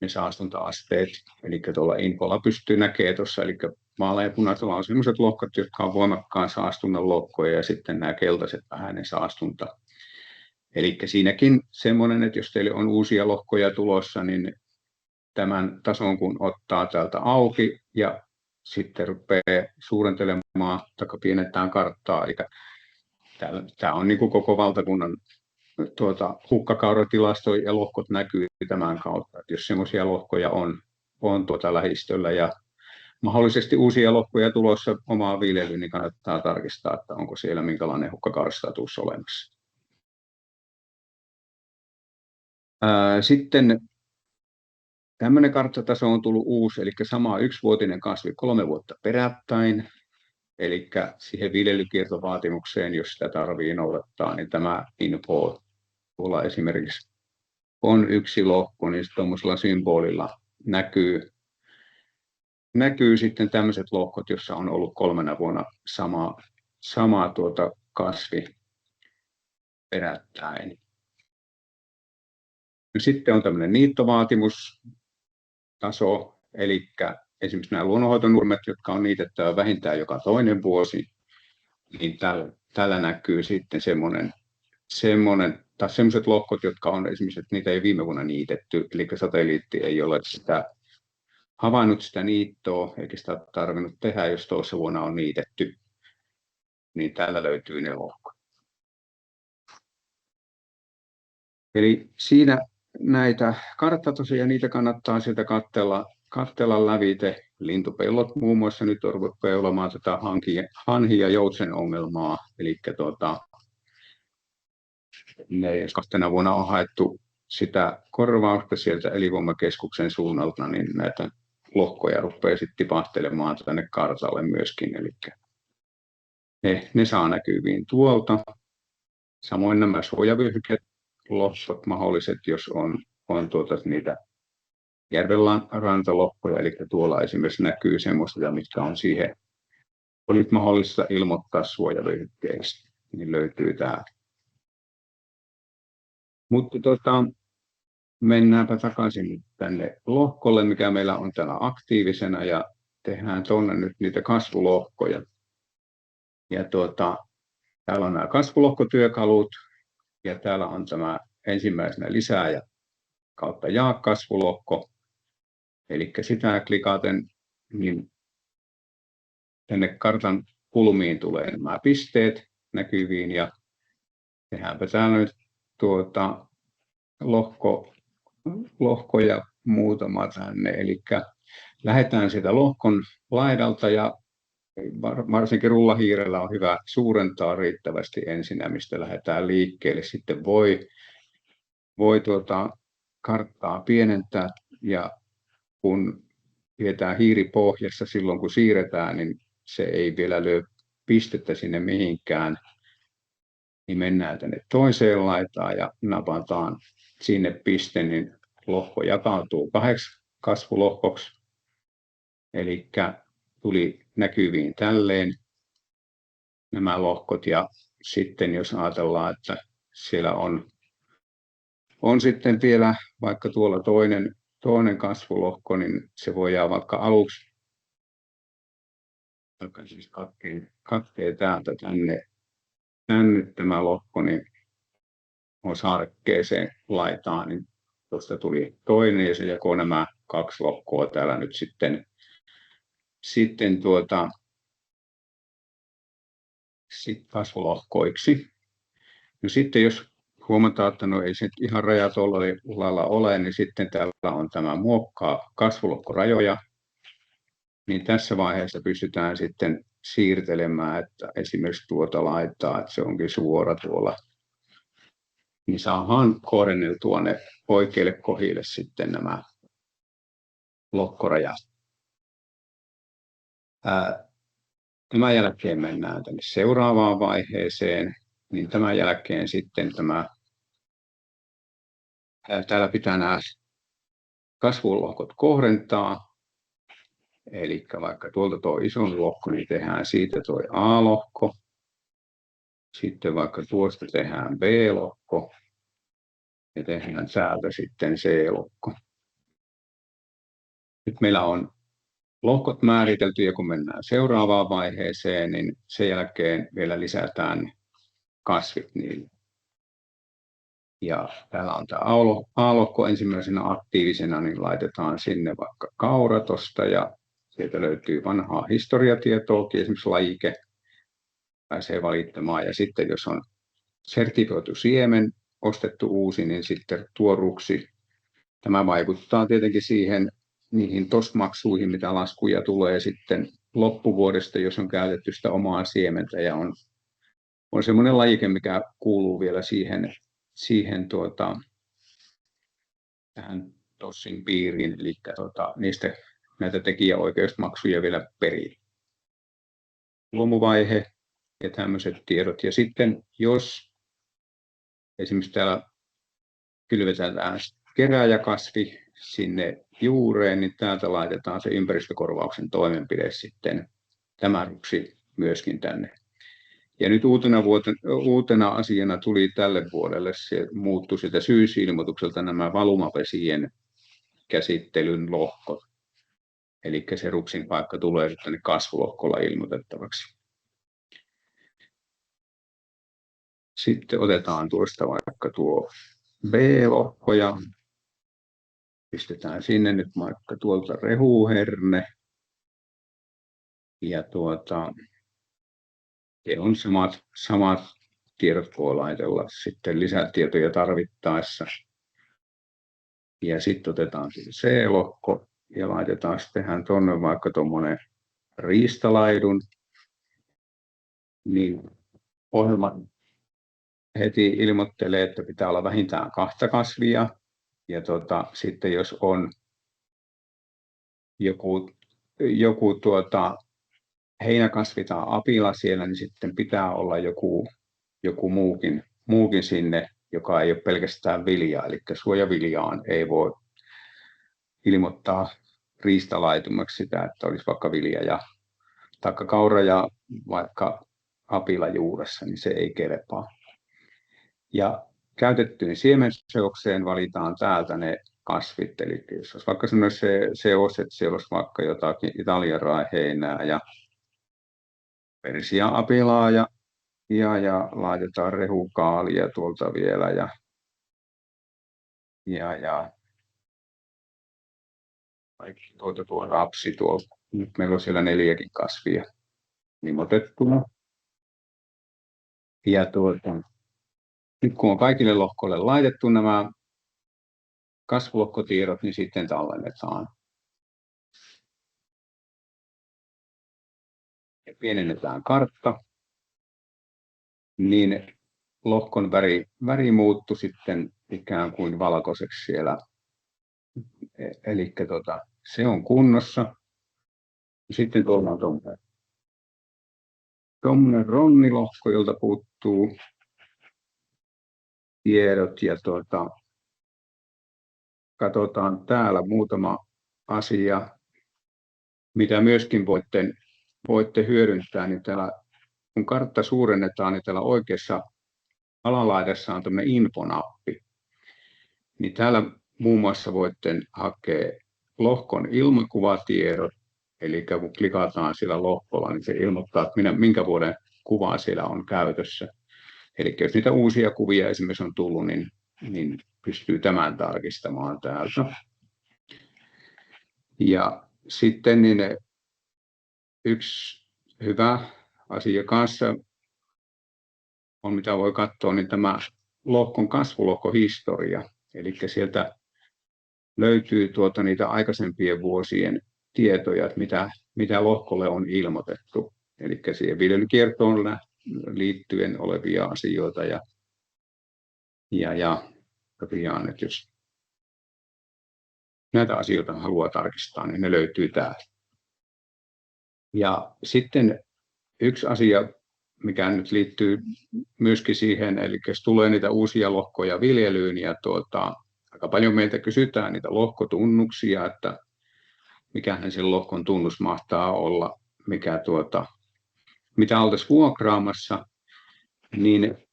ne saastunta-asteet, eli tuolla infolla pystyy näkemään tuossa, eli vaaleanpunaisella on sellaiset lohkot, jotka on voimakkaan saastunnan lohkoja, ja sitten nämä keltaiset vähäinen saastunta. Eli siinäkin semmoinen, että jos teille on uusia lohkoja tulossa, niin tämän tason kun ottaa täältä auki ja sitten rupeaa suurentelemaan tai pienentään karttaa, eli tämä on niin kuin koko valtakunnan hukkakauratilasto ja lohkot näkyy tämän kautta, että jos semmoisia lohkoja on lähistöllä ja mahdollisesti uusia lohkoja tulossa omaan viljelyyn, niin kannattaa tarkistaa, että onko siellä minkälainen hukkakaurastatus olemassa. Sitten tämmöinen karttataso on tullut uusi, eli sama 1-vuotinen kasvi 3 vuotta perättäin. Eli siihen viljelykiertovaatimukseen, jos sitä tarvii noudattaa, niin tämä info tuolla esimerkiksi on 1 lohko, niin tuollaisella symbolilla näkyy sitten tämmöiset lohkot, jossa on ollut 3 vuonna sama kasvi perättäin. Sitten on tämmöinen niittovaatimustaso, eli esimerkiksi nämä luonnonhoitonurmet, jotka on niitettävä vähintään joka toinen vuosi, niin tällä näkyy sitten sellaiset lohkot, jotka on esimerkiksi, että niitä ei viime vuonna niitetty, eli satelliitti ei ole havainnut sitä niittoa, eikä sitä ole tarvinnut tehdä, jos toissa vuonna on niitetty, niin täällä löytyy ne lohkot. Eli siinä näitä karttatasoja, niitä kannattaa sieltä katsella lävite. Lintupellot muun muassa nyt rupeaa olemaan tätä hanhi- ja joutsen ongelmaa. Eli jos 2 vuonna on haettu sitä korvausta sieltä elinvoimakeskuksen suunnalta, niin näitä lohkoja rupeaa sitten tipahtelemaan tänne kartalle myöskin. Eli ne saa näkyviin tuolta. Samoin nämä suojavyöhykelohkot mahdolliset, jos on niitä järvenrantalohkoja, eli tuolla esimerkiksi näkyy semmoista, mitkä on siihen oli mahdollista ilmoittaa suojavyöhykkeiksi, niin löytyy täällä. Mutta mennäänpä takaisin tänne lohkolle, mikä meillä on täällä aktiivisena, ja tehdään tuonne nyt niitä kasvulohkoja. Ja täällä on nämä kasvulohkotyökalut, ja täällä on tämä ensimmäisenä lisääjä kautta jaa kasvulohko. Eli sitä klikaten, niin tänne kartan kulmiin tulee nämä pisteet näkyviin, ja tehdäänpä täällä nyt lohkoja muutama tänne. Eli lähdetään sieltä lohkon laidalta, ja varsinkin rullahiirellä on hyvä suurentaa riittävästi ensinnä, mistä lähdetään liikkeelle. Sitten voi karttaa pienentää, ja kun pidetään hiiri pohjassa silloin kun siirretään, niin se ei vielä lyö pistettä sinne mihinkään, niin mennään tänne toiseen laitaan ja napataan sinne piste, niin lohko jakautuu 8 kasvulohkoksi. Eli tuli näkyviin tälleen nämä lohkot, ja sitten jos ajatellaan, että siellä on sitten vielä vaikka tuolla toinen kasvulohko, niin se voi jää vaikka aluksi, joka siis katkee täältä tänne tämä lohko, niin on saarekkeeseen laitaan, niin tuosta tuli toinen, ja se jakoi nämä 2 lohkoa täällä nyt sitten kasvulohkoiksi. No sitten jos huomataan, että no ei se ihan raja tuolla lailla ole, niin sitten täällä on tämä muokkaa kasvulohkorajoja, niin tässä vaiheessa pystytään sitten siirtelemään, että esimerkiksi tuota laittaa, että se onkin suora tuolla, niin saadaan kohdenneltua ne oikeille kohdille sitten nämä lohkorajat. Tämän jälkeen mennään tänne seuraavaan vaiheeseen, niin tämän jälkeen sitten täällä pitää nämä kasvulohkot kohdentaa. Eli vaikka tuolta tuo ison lohko, niin tehdään siitä tuo A-lohko. Sitten vaikka tuosta tehdään B-lohko ja tehdään täältä sitten C-lohko. Nyt meillä on lohkot määritelty, ja kun mennään seuraavaan vaiheeseen, niin sen jälkeen vielä lisätään kasvit niille. Ja täällä on tämä A-lohko ensimmäisenä aktiivisena, niin laitetaan sinne vaikka kaura tosta, ja sieltä löytyy vanhaa historiatietoakin, esimerkiksi lajike pääsee valittamaan. Ja sitten jos on sertifioitu siemen, ostettu uusi, niin sitten tuoruksi. Tämä vaikuttaa tietenkin niihin TOS-maksuihin, mitä laskuja tulee sitten loppuvuodesta, jos on käytetty sitä omaa siementä. Ja on semmoinen lajike, mikä kuuluu vielä siihen tähän TOSin piiriin, eli niistä näitä tekijäoikeusmaksuja vielä perii. Luomuvaihe ja tämmöiset tiedot. Ja sitten jos esimerkiksi täällä kylvetään kerääjäkasvi sinne juureen, niin täältä laitetaan se ympäristökorvauksen toimenpide sitten tämä rupsi myöskin tänne. Ja nyt uutena asiana tuli tälle vuodelle, se muuttui sitä syysilmoitukselta nämä valumavesien käsittelyn lohkot. Eli se rupsin paikka tulee sitten kasvulohkolla ilmoitettavaksi. Sitten otetaan tuosta vaikka tuo B-lohko ja pistetään sinne nyt vaikka tuolta rehuherne. Ja on samat tiedot voi laitella sitten lisätietoja tarvittaessa. Ja sitten otetaan C-lohko ja laitetaan sitten tuonne vaikka tuommoinen riistalaidun. Niin ohjelma heti ilmoittelee, että pitää olla vähintään 2 kasvia. Ja sitten jos on joku heinäkasvi tai apila siellä, niin sitten pitää olla joku muukin sinne, joka ei ole pelkästään viljaa. Eli suojaviljaan ei voi ilmoittaa riistalaitumaksi sitä, että olisi vaikka vilja ja taikka kaura ja vaikka apila juuressa, niin se ei kelpaa. Ja käytettyyn siemenseokseen valitaan täältä ne kasvit, eli jos olisi vaikka sellainen seos, että siellä olisi vaikka jotakin italianraeheinää ja persia-apilaa ja laitetaan rehukaalia tuolta vielä ja tuo rapsi tuolta. Nyt meillä on siellä 4 kasvia ilmoitettuna. Ja nyt kun on kaikille lohkoille laitettu nämä kasvulohkotiedot, niin sitten tallennetaan. Ja pienennetään kartta, niin lohkon väri muuttui sitten ikään kuin valkoiseksi siellä. Eli se on kunnossa. Sitten tuolla on tuommoinen ronnilohko, jolta puuttuu tiedot ja katsotaan täällä muutama asia, mitä myöskin voitte hyödyntää, niin täällä kun kartta suurennetaan, niin täällä oikeassa alalaidassa on tämmöinen infonappi. Niin täällä muun muassa voitte hakea lohkon ilmakuvatiedot, eli kun klikataan sillä lohkolla, niin se ilmoittaa, että minkä vuoden kuvaa siellä on käytössä. Eli jos niitä uusia kuvia esimerkiksi on tullut, niin pystyy tämän tarkistamaan täältä. Ja sitten niin yksi hyvä asia kanssa on, mitä voi katsoa, niin tämä lohkon kasvulohkohistoria. Eli sieltä löytyy niitä aikaisempien vuosien tietoja, että mitä lohkolle on ilmoitettu. Eli siihen viljelykiertoon liittyen olevia asioita ja tosiaan, että jos näitä asioita haluaa tarkistaa, niin ne löytyy täältä. Ja sitten yksi asia, mikä nyt liittyy myöskin siihen, eli jos tulee niitä uusia lohkoja viljelyyn ja aika paljon meiltä kysytään niitä lohkotunnuksia, että mikähän sen lohkon tunnus mahtaa olla, mitä oltaisiin vuokraamassa, niin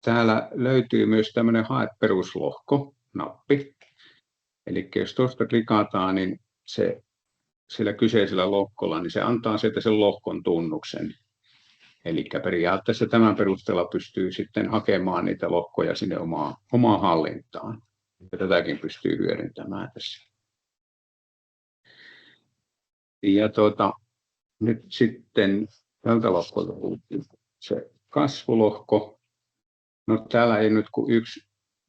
täällä löytyy myös tämmöinen hae peruslohko-nappi. Eli jos tuosta klikataan, niin se sillä kyseisellä lohkolla, niin se antaa sieltä sen lohkon tunnuksen. Eli periaatteessa tämän perusteella pystyy sitten hakemaan niitä lohkoja sinne omaan hallintaan. Ja tätäkin pystyy hyödyntämään tässä. Ja nyt sitten tältä lohkolta se kasvulohko. No täällä ei nyt kuin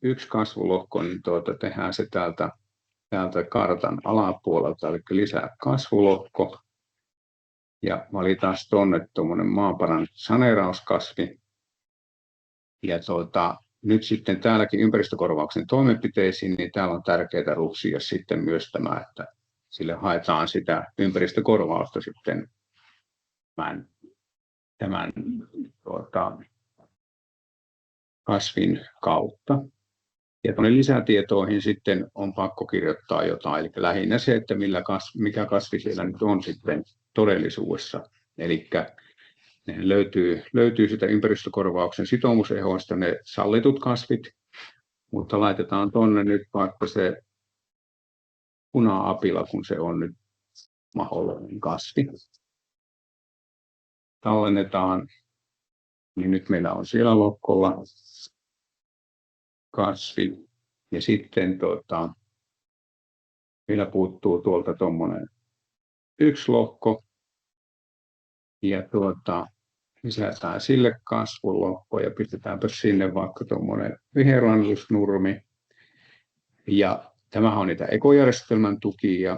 yksi kasvulohko, niin tehdään se täältä kartan alapuolelta, eli lisää kasvulohko. Ja valitaan tuonne tuommoinen maaparan saneerauskasvi. Ja nyt sitten täälläkin ympäristökorvauksen toimenpiteisiin, niin täällä on tärkeää ruksia sitten myös tämä, että sille haetaan sitä ympäristökorvausta sitten tämän kasvin kautta. Ja tuonne lisätietoihin sitten on pakko kirjoittaa jotain, eli lähinnä se, että mikä kasvi siellä nyt on sitten todellisuudessa. Eli löytyy sitä ympäristökorvauksen sitoumusehdoista ne sallitut kasvit, mutta laitetaan tuonne nyt vaikka se puna-apila, kun se on nyt mahdollinen kasvi. Tallennetaan, niin nyt meillä on siellä lohkolla kasvi. Ja sitten meillä puuttuu tuolta tuommoinen yksi lohko. Ja lisätään sille kasvulohko ja pistetäänpä sinne vaikka tuommoinen viherlannoitusnurmi. Ja tämähän on niitä ekojärjestelmän tuki ja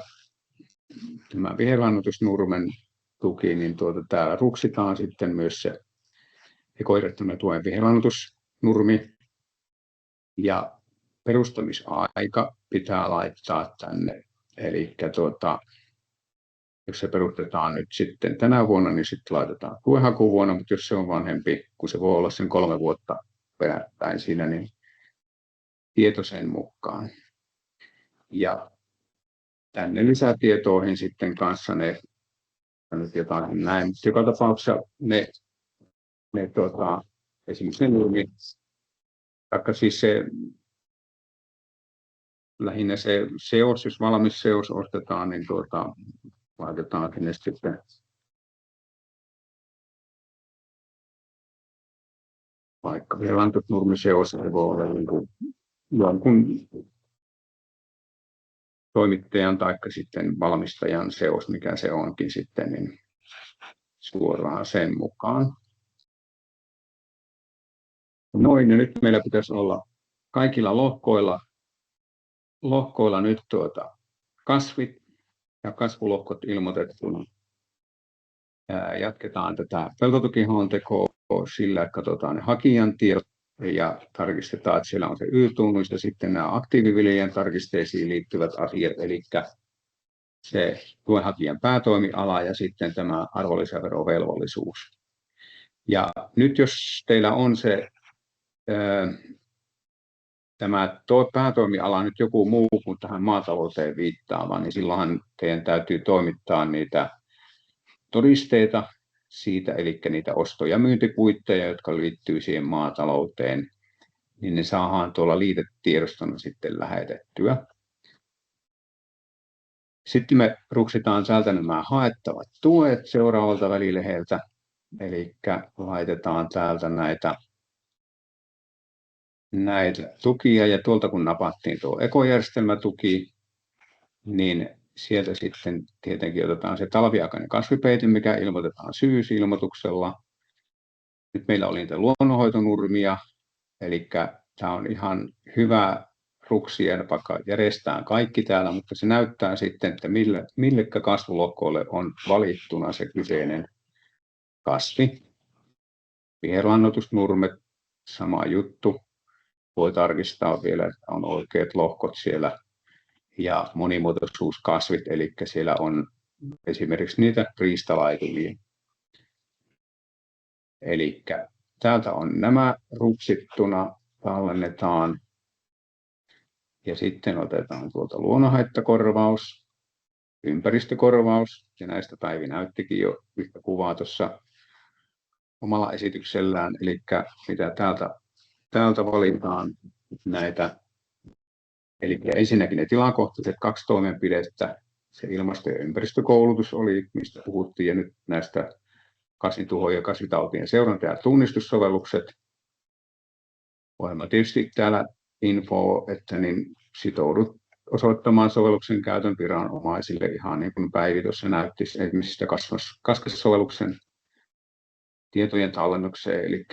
tämä viherlannoitusnurmen tuki, niin täällä ruksitaan sitten myös se ekojärjestelmän tuen viherlannoitusnurmi. Ja perustamisaika pitää laittaa tänne. Eli jos se perustetaan nyt sitten tänä vuonna, niin sitten laitetaan tuenhakuvuonna, mutta jos se on vanhempi, kun se voi olla sen 3 vuotta perättäin siinä, niin tieto sen mukaan. Ja tänne lisätietoihin sitten kanssa ne nyt jotain näin, mutta joka tapauksessa ne esimerkiksi ne nurmi, taikka siis se lähinnä se seos, jos valmis seos ostetaan, niin laitetaan sinne sitten vaikka viherlannoitusnurmiseos, se voi olla jonkun toimittajan tai sitten valmistajan seos, mikä se onkin sitten, niin suoraan sen mukaan. Noin, ja nyt meillä pitäisi olla kaikilla lohkoilla nyt kasvit ja kasvulohkot ilmoitettuna. Jatketaan tätä peltotukihaun tekoa sillä, että katsotaan ne hakijan tiedot ja tarkistetaan, että siellä on se Y-tunnus ja sitten nämä aktiiviviljelijän tarkisteisiin liittyvät asiat, eli se tuenhakijan päätoimiala ja sitten tämä arvonlisäverovelvollisuus. Ja nyt jos teillä on se tämä päätoimiala nyt joku muu kuin tähän maatalouteen viittaava, niin silloinhan teidän täytyy toimittaa niitä todisteita siitä, eli niitä osto- ja myyntikuitteja, jotka liittyy siihen maatalouteen, niin ne saadaan tuolla liitetiedostona sitten lähetettyä. Sitten me ruksitaan täältä nämä haettavat tuet seuraavalta välileheltä, eli laitetaan täältä näitä tukia, ja tuolta kun napattiin tuo ekojärjestelmätuki, niin sieltä sitten tietenkin otetaan se talviaikainen kasvipeite, mikä ilmoitetaan syysilmoituksella. Nyt meillä oli niitä luonnonhoitonurmia, eli tämä on ihan hyvä ruksia, vaikka järjestetään kaikki täällä, mutta se näyttää sitten, että millekä kasvulohkoille on valittuna se kyseinen kasvi. Viherlannoitusnurmet, sama juttu. Voi tarkistaa vielä, että on oikeat lohkot siellä. Ja monimuotoisuuskasvit, eli siellä on esimerkiksi niitä riistalaitumia. Eli täältä on nämä ruksittuna, tallennetaan. Ja sitten otetaan tuolta luonnonhaittakorvaus, ympäristökorvaus, ja näistä Päivi näyttikin jo yhtä kuvaa tuossa omalla esityksellään. Eli mitä täältä valitaan näitä. Eli ensinnäkin ne tilakohtaiset 2 toimenpidettä, se ilmasto- ja ympäristökoulutus oli, mistä puhuttiin, ja nyt näistä kasvintuhojen ja kasvitautien seuranta- ja tunnistussovellukset. Ohjelma tietysti täällä info, että niin sitoudut osoittamaan sovelluksen käytön viranomaisille, ihan niin kuin Päivi tuossa näytti esimerkiksi sitä kaskasovelluksen tietojen tallennukseen, eli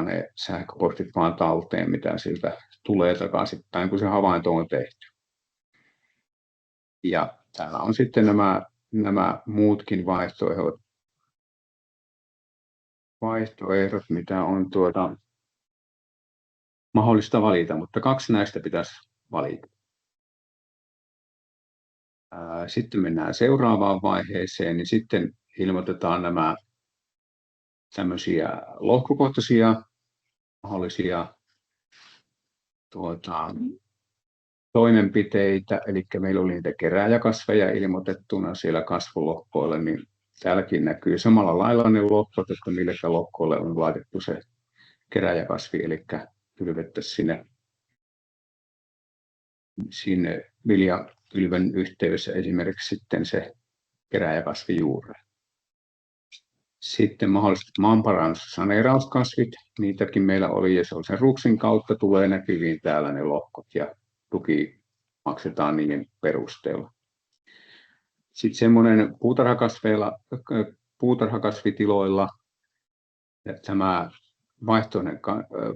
ne sähköpostit vaan talteen, mitä siltä tulee takaisinpäin, kun se havainto on tehty. Ja täällä on sitten nämä muutkin vaihtoehdot, mitä on mahdollista valita, mutta 2 näistä pitäisi valita. Sitten mennään seuraavaan vaiheeseen, niin sitten ilmoitetaan nämä tämmöisiä lohkokohtaisia mahdollisia toimenpiteitä, eli meillä oli niitä kerääjäkasveja ilmoitettuna siellä kasvulohkoilla, niin täälläkin näkyy samalla lailla ne lohkot, että mille lohkoille on laitettu se kerääjäkasvi, eli kylvettäisiin sinne viljakylvön yhteydessä esimerkiksi sitten se kerääjäkasvi juureen. Sitten mahdolliset maanparannus- saneerauskasvit, niitäkin meillä oli, ja sen RUKSin kautta tulee näkyviin täällä ne lohkot, ja tuki maksetaan niiden perusteella. Sitten semmoinen puutarhakasvitiloilla tämä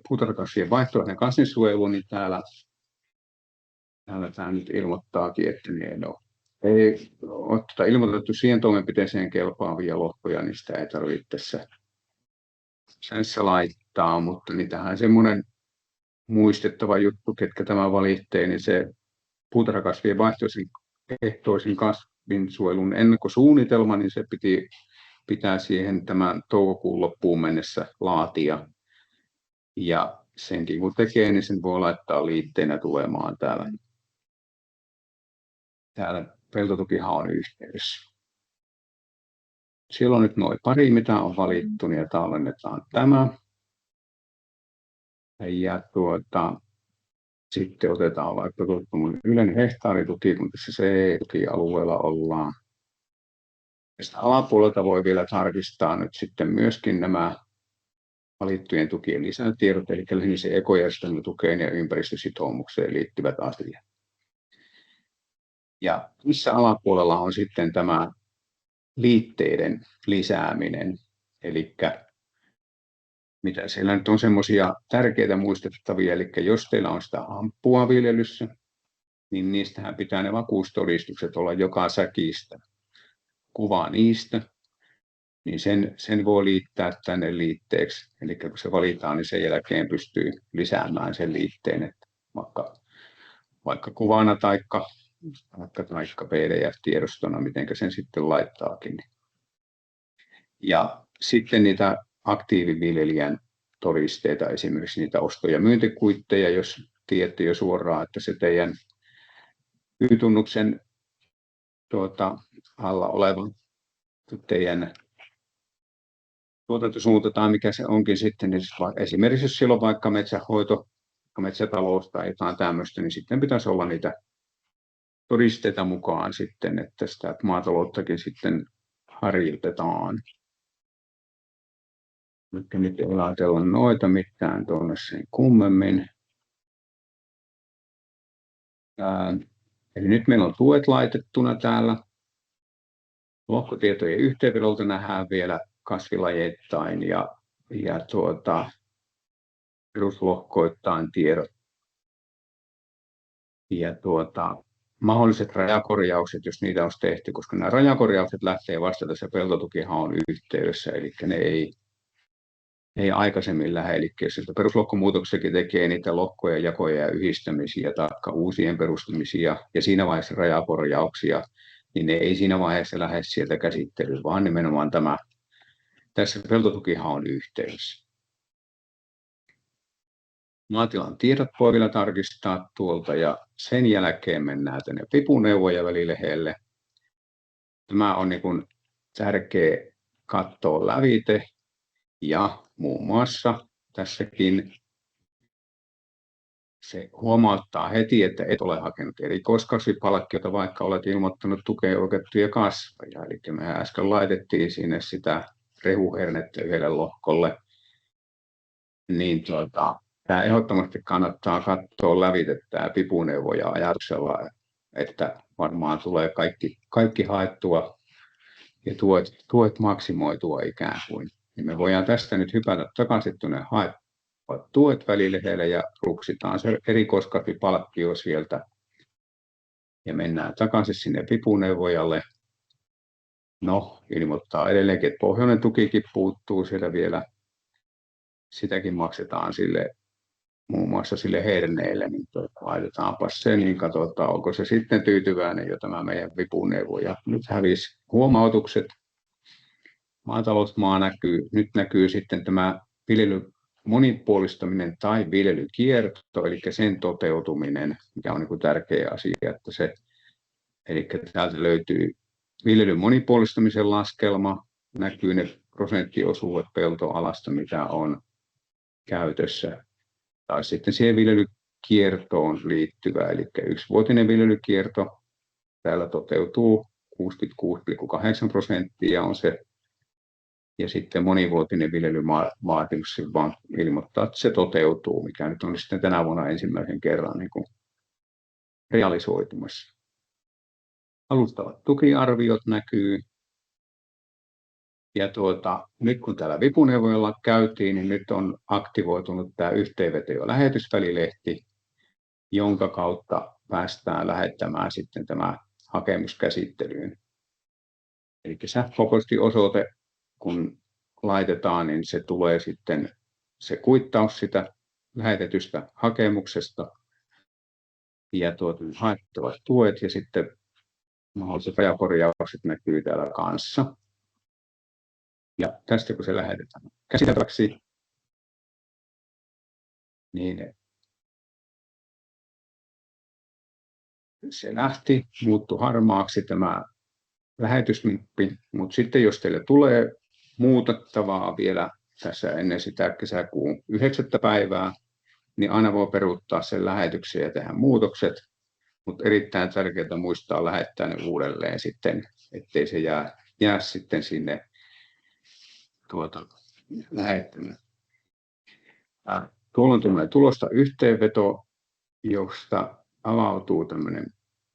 puutarhakasvien vaihtoehtoinen kasvinsuojelu, niin täällä tämä nyt ilmoittaakin, että ei ole ilmoitettu siihen toimenpiteeseen kelpaavia lohkoja, niin sitä ei tarvitse tässä laittaa, mutta niitähän semmoinen muistettava juttu, ketkä tämä valitsee, niin se puutarhakasvien vaihtoehtoisen kasvinsuojelun ennakkosuunnitelma, niin se pitää siihen tämän toukokuun loppuun mennessä laatia. Ja senkin kun tekee, niin sen voi laittaa liitteenä tulemaan täällä peltotukihaun yhteydessä. Siellä on nyt noin pari, mitä on valittu, ja tallennetaan tämä. Ja sitten otetaan vaikka yleinen hehtaarituki, kun tässä CE-tukialueella ollaan. Tästä alapuolelta voi vielä tarkistaa nyt sitten myöskin nämä valittujen tukien lisätiedot, eli lähinnä se ekojärjestelmätukeen ja ympäristösitoumukseen liittyvät asiat. Ja missä alapuolella on sitten tämä liitteiden lisääminen, eli mitä siellä nyt on semmoisia tärkeitä muistettavia, eli jos teillä on sitä hamppua viljelyssä, niin niistähän pitää ne vakuustodistukset olla joka säkistä. Kuva niistä, niin sen voi liittää tänne liitteeksi, eli kun se valitaan, niin sen jälkeen pystyy lisäämään sen liitteen, että vaikka kuvana taikka PDF-tiedostona, miten sen sitten laittaakin. Ja sitten niitä aktiiviviljelijän todisteita, esimerkiksi niitä osto- ja myyntikuitteja, jos tiedätte jo suoraan, että se teidän Y-tunnuksen alla oleva teidän tuotantosuunta tai mikä se onkin sitten, niin esimerkiksi jos siellä on vaikka metsänhoito, metsätalous tai jotain tämmöistä, niin sitten pitäisi olla niitä todisteita mukaan sitten, että sitä maatalouttakin sitten harjoitetaan. Nyt ei ajatella noita mitään tuonne sen kummemmin. Eli nyt meillä on tuet laitettuna täällä. Lohkotietojen yhteenvedolta nähdään vielä kasvilajeittain ja peruslohkoittain tiedot. Ja mahdolliset rajakorjaukset, jos niitä olisi tehty, koska nämä rajakorjaukset lähtee vasta tässä peltotukihaun yhteydessä, eli ne ei aikaisemmin lähde. Eli jos peruslohkomuutoksiakin tekee niitä lohkoja, jakoja ja yhdistämisiä tai uusien perustamisia ja siinä vaiheessa rajakorjauksia, niin ne ei siinä vaiheessa lähde sieltä käsittelyyn, vaan nimenomaan tässä peltotukihaun yhteydessä. Maatilan tiedot voi vielä tarkistaa tuolta ja sen jälkeen mennään tänne pipuneuvoja välilehdelle. Tämä on niin kuin tärkeä katsoa lävite ja muun muassa tässäkin se huomauttaa heti, että et ole hakenut erikoiskasvipalkkiota, vaikka olet ilmoittanut tukeen oikeutettuja kasveja. Eli me äsken laitettiin sinne sitä rehuhernettä yhdelle lohkolle, niin tämä ehdottomasti kannattaa katsoa lävitse tämä pipuneuvoja ajatuksella, että varmaan tulee kaikki haettua ja tuet maksimoitua ikään kuin. Niin me voidaan tästä nyt hypätä takaisin tuonne tuet välilehdelle ja ruksitaan se erikoiskasvipalkkio sieltä ja mennään takaisin sinne pipuneuvojalle. No, ilmoittaa edelleenkin, että pohjoinen tukikin puuttuu siellä vielä. Sitäkin maksetaan sille muun muassa sille herneelle, niin laitetaanpa se, niin katsotaan, onko se sitten tyytyväinen jo tämä meidän vipuneuvo. Ja nyt hävisi huomautukset. Maatalousmaa näkyy, nyt näkyy sitten tämä viljely monipuolistaminen tai viljelykierto, eli sen toteutuminen, mikä on niin kuin tärkeä asia, että se, eli täältä löytyy viljelyn monipuolistamisen laskelma, näkyy ne prosenttiosuudet peltoalasta, mitä on käytössä, tai sitten siihen viljelykiertoon liittyvä, eli yksivuotinen viljelykierto, täällä toteutuu 66,8% on se, ja sitten monivuotinen viljelyvaatimus vaan ilmoittaa, että se toteutuu, mikä nyt on sitten tänä vuonna ensimmäisen kerran niin kuin realisoitumassa. Alustavat tukiarviot näkyy. Ja nyt kun täällä vipuneuvoilla käytiin, niin nyt on aktivoitunut tämä yhteenveto- ja lähetysvälilehti, jonka kautta päästään lähettämään sitten tämä hakemus käsittelyyn. Eli sähköpostiosoite, kun laitetaan, niin se tulee sitten se kuittaus sitä lähetetystä hakemuksesta ja haettavat tuet ja sitten mahdolliset rajakorjaukset näkyy täällä kanssa. Ja tästä kun se lähetetään käsiteltäväksi, niin se muuttui harmaaksi tämä lähetysnippi, mutta sitten jos teille tulee muutettavaa vielä tässä ennen sitä kesäkuun 9. päivää, niin aina voi peruuttaa sen lähetyksen ja tehdä muutokset, mutta erittäin tärkeää muistaa lähettää ne uudelleen sitten, ettei se jää sitten sinne lähettämään. Tuolla on tämmöinen tulosta yhteenveto, josta avautuu tämmöinen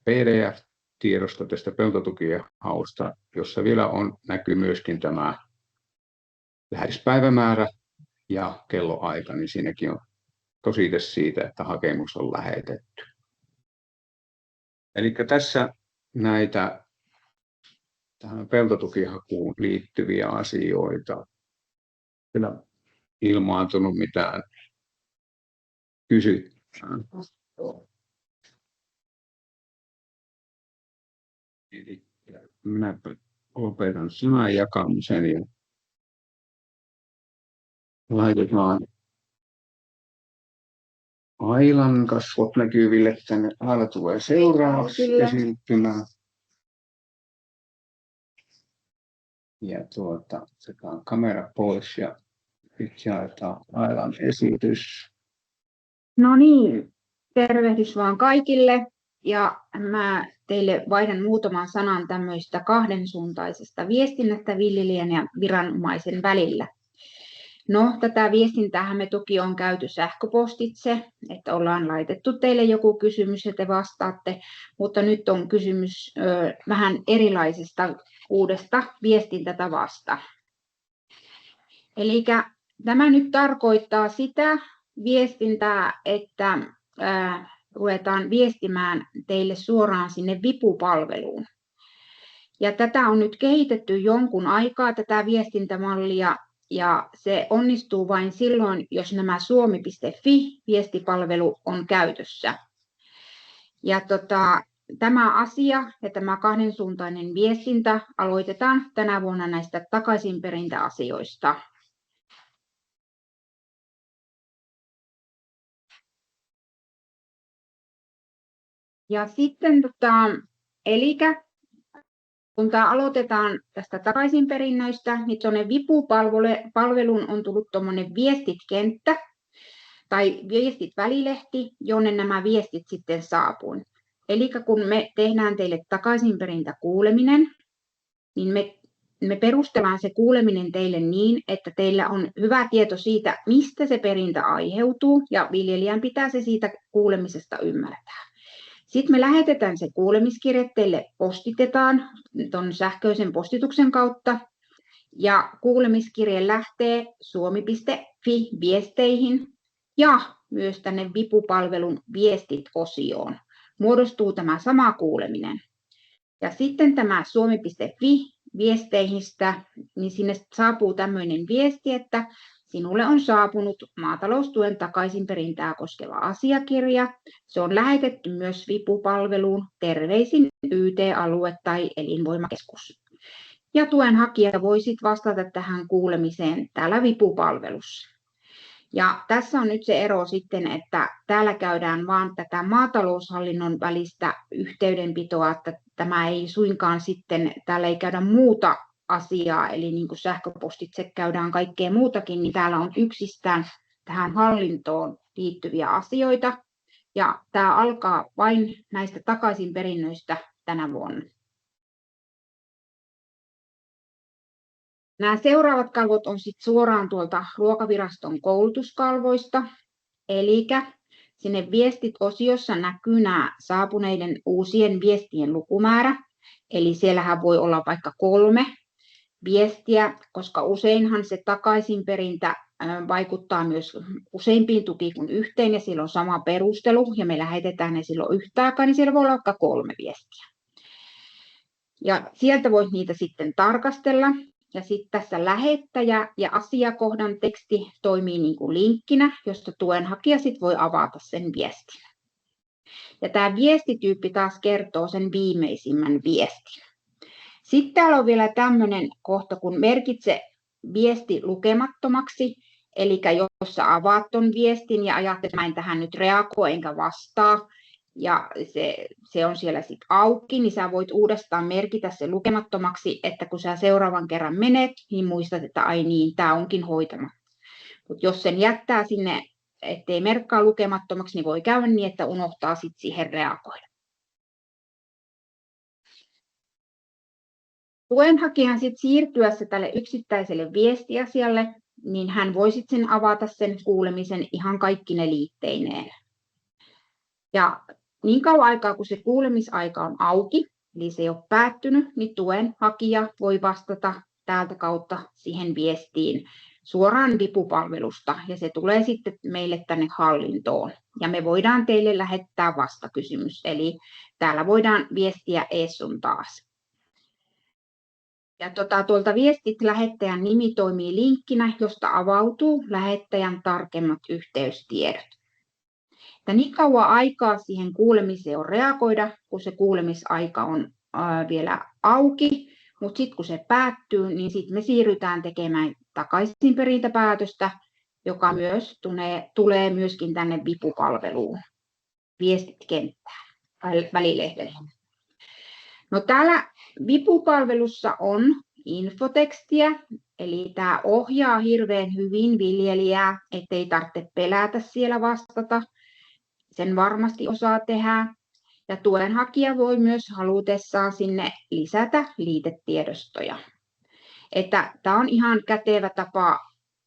PDF-tiedosto tästä peltotukien hausta, jossa vielä näkyy myöskin tämä lähetyspäivämäärä ja kelloaika, niin siinäkin on tosite siitä, että hakemus on lähetetty. Eli tässä näitä tähän peltotukihakuun liittyviä asioita. Kyllä ilmaantunut mitään kysyttävää. Eli minä lopetan sanan jakamisen ja laitetaan ailan kasvot näkyville tänne. Aila tulee seuraavaksi esiintymään. Ja otetaan kamera pois ja nyt jaetaan Ailan esitys. No niin, tervehdys vaan kaikille. Ja mä teille vaihdan muutaman sanan tämmöistä kahdensuuntaisesta viestinnästä viljelijän ja viranomaisen välillä. No, tätä viestintäähän me toki on käyty sähköpostitse, että ollaan laitettu teille joku kysymys ja te vastaatte, mutta nyt on kysymys vähän erilaisesta uudesta viestintätavasta. Eli tämä nyt tarkoittaa sitä viestintää, että ruvetaan viestimään teille suoraan sinne vipupalveluun. Ja tätä on nyt kehitetty jonkun aikaa, tätä viestintämallia, ja se onnistuu vain silloin, jos nämä suomi.fi-viestipalvelu on käytössä. Ja tämä asia ja tämä kahdensuuntainen viestintä aloitetaan tänä vuonna näistä takaisinperintäasioista. Ja sitten elikkä kun tämä aloitetaan tästä takaisinperinnöistä, niin tuonne vipupalveluun on tullut tuommoinen viestit-kenttä tai viestit-välilehti, jonne nämä viestit sitten saapuu. Eli kun me tehdään teille takaisinperintäkuuleminen, niin me perustellaan se kuuleminen teille niin, että teillä on hyvä tieto siitä, mistä se perintä aiheutuu, ja viljelijän pitää se siitä kuulemisesta ymmärtää. Sitten me lähetetään se kuulemiskirje teille, postitetaan tuon sähköisen postituksen kautta, ja kuulemiskirje lähtee suomi.fi-viesteihin ja myös tänne vipupalvelun viestit-osioon. Muodostuu tämä sama kuuleminen. Ja sitten tämä suomi.fi-viesteihistä, niin sinne saapuu tämmöinen viesti, että sinulle on saapunut maataloustuen takaisinperintää koskeva asiakirja. Se on lähetetty myös vipupalveluun. Terveisin YT-alue tai elinvoimakeskus. Ja tuen hakija voisit vastata tähän kuulemiseen täällä vipupalvelussa. Ja tässä on nyt se ero sitten, että täällä käydään vain tätä maataloushallinnon välistä yhteydenpitoa, että tämä ei suinkaan sitten, täällä ei käydä muuta asiaa, eli niin kuin sähköpostitse käydään kaikkea muutakin, niin täällä on yksistään tähän hallintoon liittyviä asioita, ja tämä alkaa vain näistä takaisinperinnöistä tänä vuonna. Nämä seuraavat kalvot on sitten suoraan tuolta Ruokaviraston koulutuskalvoista, eli sinne viestit-osiossa näkyy nämä saapuneiden uusien viestien lukumäärä, eli siellähän voi olla vaikka 3 viestiä, koska useinhan se takaisinperintä vaikuttaa myös useimpiin tukiin kuin yhteen, ja sillä on sama perustelu, ja me lähetetään ne silloin yhtä aikaa, niin siellä voi olla vaikka 3 viestiä. Ja sieltä voit niitä sitten tarkastella. Ja sitten tässä lähettäjä- ja asiakohdan teksti toimii niin kuin linkkinä, josta tuen hakija sit voi avata sen viestin. Ja tämä viestityyppi taas kertoo sen viimeisimmän viestin. Sitten täällä on vielä tämmöinen kohta, kun merkitse viesti lukemattomaksi. Eli jos sä avaat ton viestin ja ajattelet, että mä en tähän nyt reagoi enkä vastaa, ja se on siellä sitten auki, niin sä voit uudestaan merkitä se lukemattomaksi, että kun sä seuraavan kerran menet, niin muistat, että ai niin, tämä onkin hoitamatta. Mutta jos sen jättää sinne, ettei merkkaa lukemattomaksi, niin voi käydä niin, että unohtaa sitten siihen reagoida. Tuenhakijan sitten siirtyessä tälle yksittäiselle viestiasialle, niin hän voi sitten avata sen kuulemisen ihan kaikkine liitteineen. Ja niin kauan aikaa, kun se kuulemisaika on auki, eli se ei ole päättynyt, niin tuen hakija voi vastata täältä kautta siihen viestiin suoraan vipupalvelusta, ja se tulee sitten meille tänne hallintoon. Ja me voidaan teille lähettää vastakysymys, eli täällä voidaan viestiä ees sun taas. Ja tuolta viestit lähettäjän nimi toimii linkkinä, josta avautuu lähettäjän tarkemmat yhteystiedot. Ja niin kauan aikaa siihen kuulemiseen on reagoida, kun se kuulemisaika on vielä auki, mutta sitten kun se päättyy, niin sitten me siirrytään tekemään takaisinperintäpäätöstä, joka myös tulee myöskin tänne vipupalveluun, viestit kenttään, välilehdelle. No täällä vipupalvelussa on infotekstiä, eli tämä ohjaa hirveän hyvin viljelijää, ettei tarvitse pelätä siellä vastata. Sen varmasti osaa tehdä, ja tuenhakija voi myös halutessaan sinne lisätä liitetiedostoja. Että tämä on ihan kätevä tapa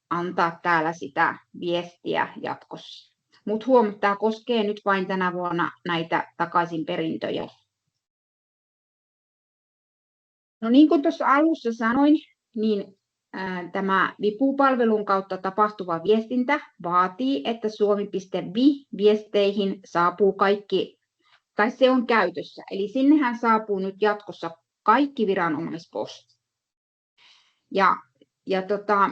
antaa täällä sitä viestiä jatkossa. Mutta huom, tämä koskee nyt vain tänä vuonna näitä takaisinperintöjä. No niin kuin tuossa alussa sanoin, niin tämä vipupalvelun kautta tapahtuva viestintä vaatii, että suomi.fi-viesteihin saapuu kaikki, tai se on käytössä. Eli sinnehän saapuu nyt jatkossa kaikki viranomaispostit.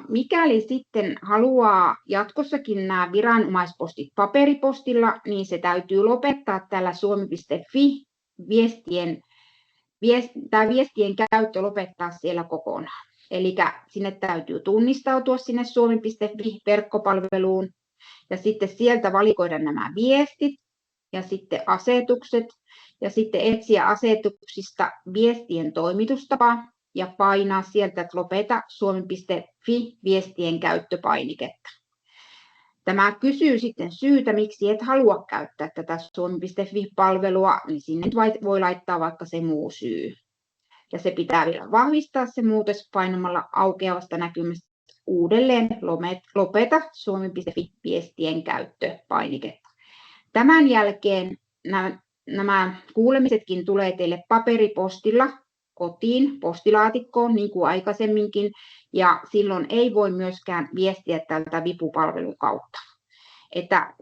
Mikäli sitten haluaa jatkossakin nämä viranomaispostit paperipostilla, niin se täytyy lopettaa tällä suomi.fi-viestien käyttö lopettaa siellä kokonaan. Eli sinne täytyy tunnistautua sinne suomi.fi-verkkopalveluun ja sitten sieltä valikoida nämä viestit ja sitten asetukset ja sitten etsiä asetuksista viestien toimitustapa ja painaa sieltä, että lopeta suomi.fi-viestien käyttöpainiketta. Tämä kysyy sitten syytä, miksi et halua käyttää tätä suomi.fi-palvelua, niin sinne voi laittaa vaikka se muu syy. Ja se pitää vielä vahvistaa se muutos painamalla aukeavasta näkymästä uudelleen lopeta suomi.fi-viestien käyttöpainiketta. Tämän jälkeen nämä kuulemisetkin tulee teille paperipostilla kotiin, postilaatikkoon, niin kuin aikaisemminkin, ja silloin ei voi myöskään viestiä tältä vipupalvelun kautta. Että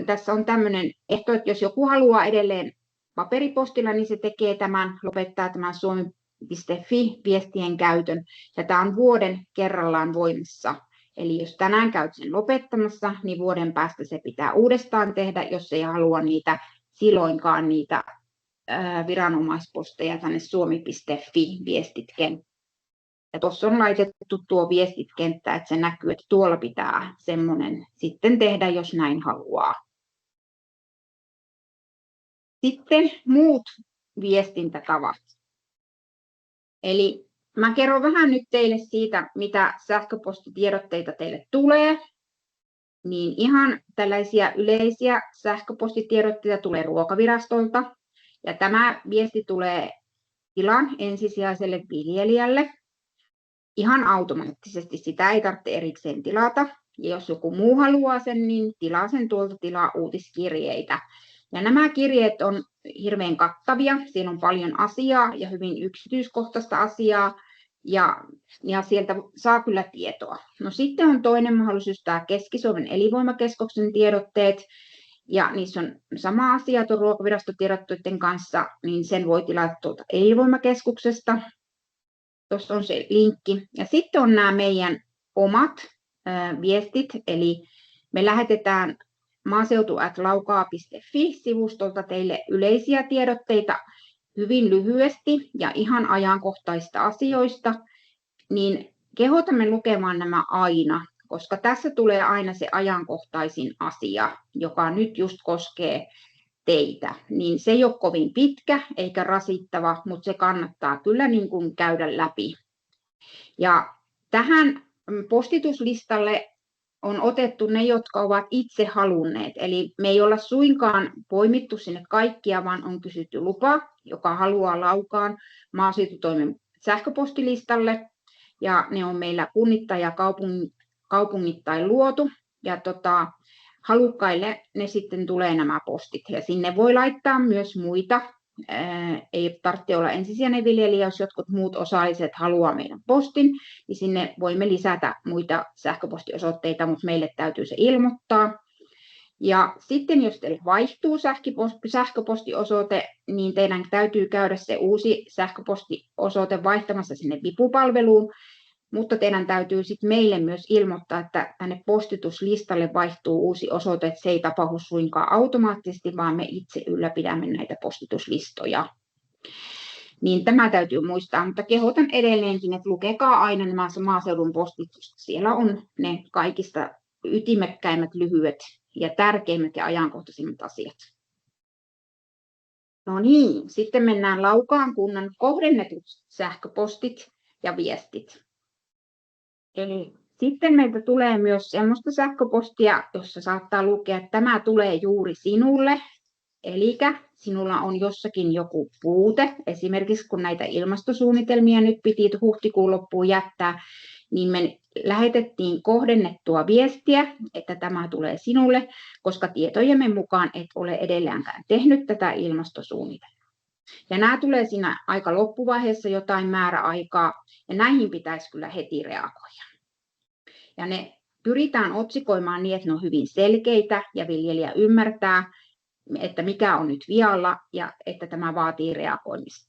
tässä on tämmöinen ehto, että jos joku haluaa edelleen paperipostilla, niin se tekee lopettaa tämän suomi.fi-viestien käytön, ja tämä on vuoden kerrallaan voimassa. Eli jos tänään käyt sen lopettamassa, niin vuoden päästä se pitää uudestaan tehdä, jos ei halua niitä silloinkaan niitä viranomaisposteja tänne suomi.fi-viestitkenttään. Ja tuossa on laitettu tuo viestit-kenttä, että se näkyy, että tuolla pitää semmoinen sitten tehdä, jos näin haluaa. Sitten muut viestintätavat. Eli mä kerron vähän nyt teille siitä, mitä sähköpostitiedotteita teille tulee. Niin ihan tällaisia yleisiä sähköpostitiedotteita tulee Ruokavirastolta. Ja tämä viesti tulee tilan ensisijaiselle viljelijälle. Ihan automaattisesti, sitä ei tarvitse erikseen tilata. Ja jos joku muu haluaa sen, niin tilaa sen tuolta tilaa uutiskirjeitä. Ja nämä kirjeet on hirveän kattavia, siinä on paljon asiaa ja hyvin yksityiskohtaista asiaa. Ja sieltä saa kyllä tietoa. No sitten on toinen mahdollisuus, tämä Keski-Suomen elinvoimakeskuksen tiedotteet. Ja niissä on sama asia tuon Ruokavirastotiedoitteiden kanssa, niin sen voi tilata tuolta elinvoimakeskuksesta. Tuossa on se linkki. Ja sitten on nämä meidän omat viestit, eli me lähetetään maaseutu@laukaa.fi-sivustolta teille yleisiä tiedotteita hyvin lyhyesti ja ihan ajankohtaisista asioista, niin kehotamme lukemaan nämä aina, koska tässä tulee aina se ajankohtaisin asia, joka nyt just koskee teitä. Niin se ei ole kovin pitkä eikä rasittava, mutta se kannattaa kyllä niin kuin käydä läpi. Ja tähän postituslistalle on otettu ne, jotka ovat itse halunneet. Eli me ei olla suinkaan poimittu sinne kaikkia, vaan on kysytty lupa, joka haluaa Laukaan maaseututoimen sähköpostilistalle. Ja ne on meillä kunnittain ja kaupungittain luotu. Ja halukkaille ne sitten tulee nämä postit. Ja sinne voi laittaa myös muita. Ei tarvitse olla ensisijainen viljelijä, jos jotkut muut osalliset haluaa meidän postin, niin sinne voimme lisätä muita sähköpostiosoitteita, mutta meille täytyy se ilmoittaa. Ja sitten jos teille vaihtuu sähköpostiosoite, niin teidän täytyy käydä se uusi sähköpostiosoite vaihtamassa sinne vipupalveluun, mutta teidän täytyy sitten meille myös ilmoittaa, että tänne postituslistalle vaihtuu uusi osoite, että se ei tapahdu suinkaan automaattisesti, vaan me itse ylläpidämme näitä postituslistoja. Niin tämä täytyy muistaa, mutta kehotan edelleenkin, että lukekaa aina nämä maaseudun postit, siellä on ne kaikista ytimekkäimmät, lyhyet ja tärkeimmät ja ajankohtaisimmat asiat. No niin, sitten mennään Laukaan kunnan kohdennetut sähköpostit ja viestit. Eli sitten meiltä tulee myös sellaista sähköpostia, jossa saattaa lukea, että tämä tulee juuri sinulle. Eli sinulla on jossakin joku puute. Esimerkiksi kun näitä ilmastosuunnitelmia nyt piti huhtikuun loppuun jättää, niin me lähetettiin kohdennettua viestiä, että tämä tulee sinulle, koska tietojemme mukaan et ole edelleenkään tehnyt tätä ilmastosuunnitelmaa. Ja nämä tulee siinä aika loppuvaiheessa jotain määräaikaa, ja näihin pitäisi kyllä heti reagoida. Ja ne pyritään otsikoimaan niin, että ne on hyvin selkeitä ja viljelijä ymmärtää, että mikä on nyt vialla ja että tämä vaatii reagoimista.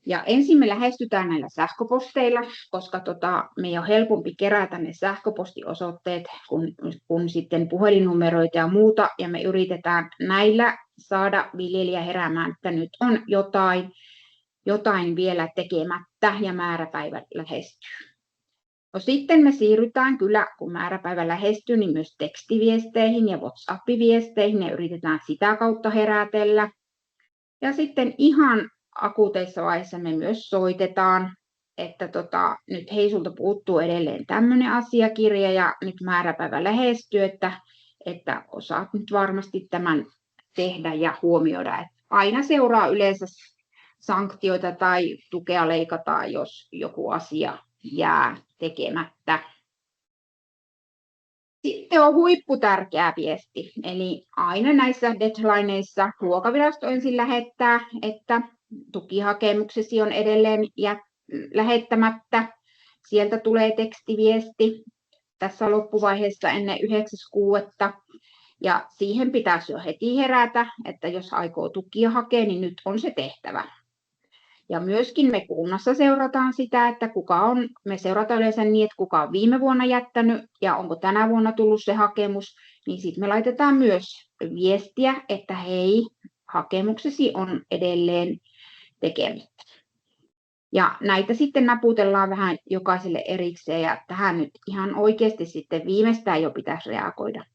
Ja ensin me lähestytään näillä sähköposteilla, koska meidän on helpompi kerätä ne sähköpostiosoitteet kun sitten puhelinnumeroita ja muuta. Ja me yritetään näillä saada viljelijä heräämään, että nyt on jotain vielä tekemättä ja määräpäivä lähestyy. No sitten me siirrytään kyllä, kun määräpäivä lähestyy, niin myös tekstiviesteihin ja WhatsApp-viesteihin ja yritetään sitä kautta herätellä. Ja sitten ihan akuuteissa vaiheissa me myös soitetaan, että nyt hei, sulta puuttuu edelleen tämmöinen asiakirja ja nyt määräpäivä lähestyy, että osaat nyt varmasti tämän tehdä ja huomioida. Että aina seuraa yleensä sanktioita tai tukea leikataan, jos joku asia jää tekemättä. Sitten on huipputärkeä viesti, eli aina näissä deadlineissa Ruokavirasto ensin lähettää, että tukihakemuksesi on edelleen lähettämättä. Sieltä tulee tekstiviesti tässä loppuvaiheessa ennen 9.6. Ja siihen pitäisi jo heti herätä, että jos aikoo tukia hakea, niin nyt on se tehtävä. Ja myöskin me kunnassa seurataan sitä, että me seurataan yleensä niin, että kuka on viime vuonna jättänyt ja onko tänä vuonna tullut se hakemus, niin sitten me laitetaan myös viestiä, että hei, hakemuksesi on edelleen tekemättä. Ja näitä sitten naputellaan vähän jokaiselle erikseen ja tähän nyt ihan oikeasti sitten viimeistään jo pitäisi reagoida.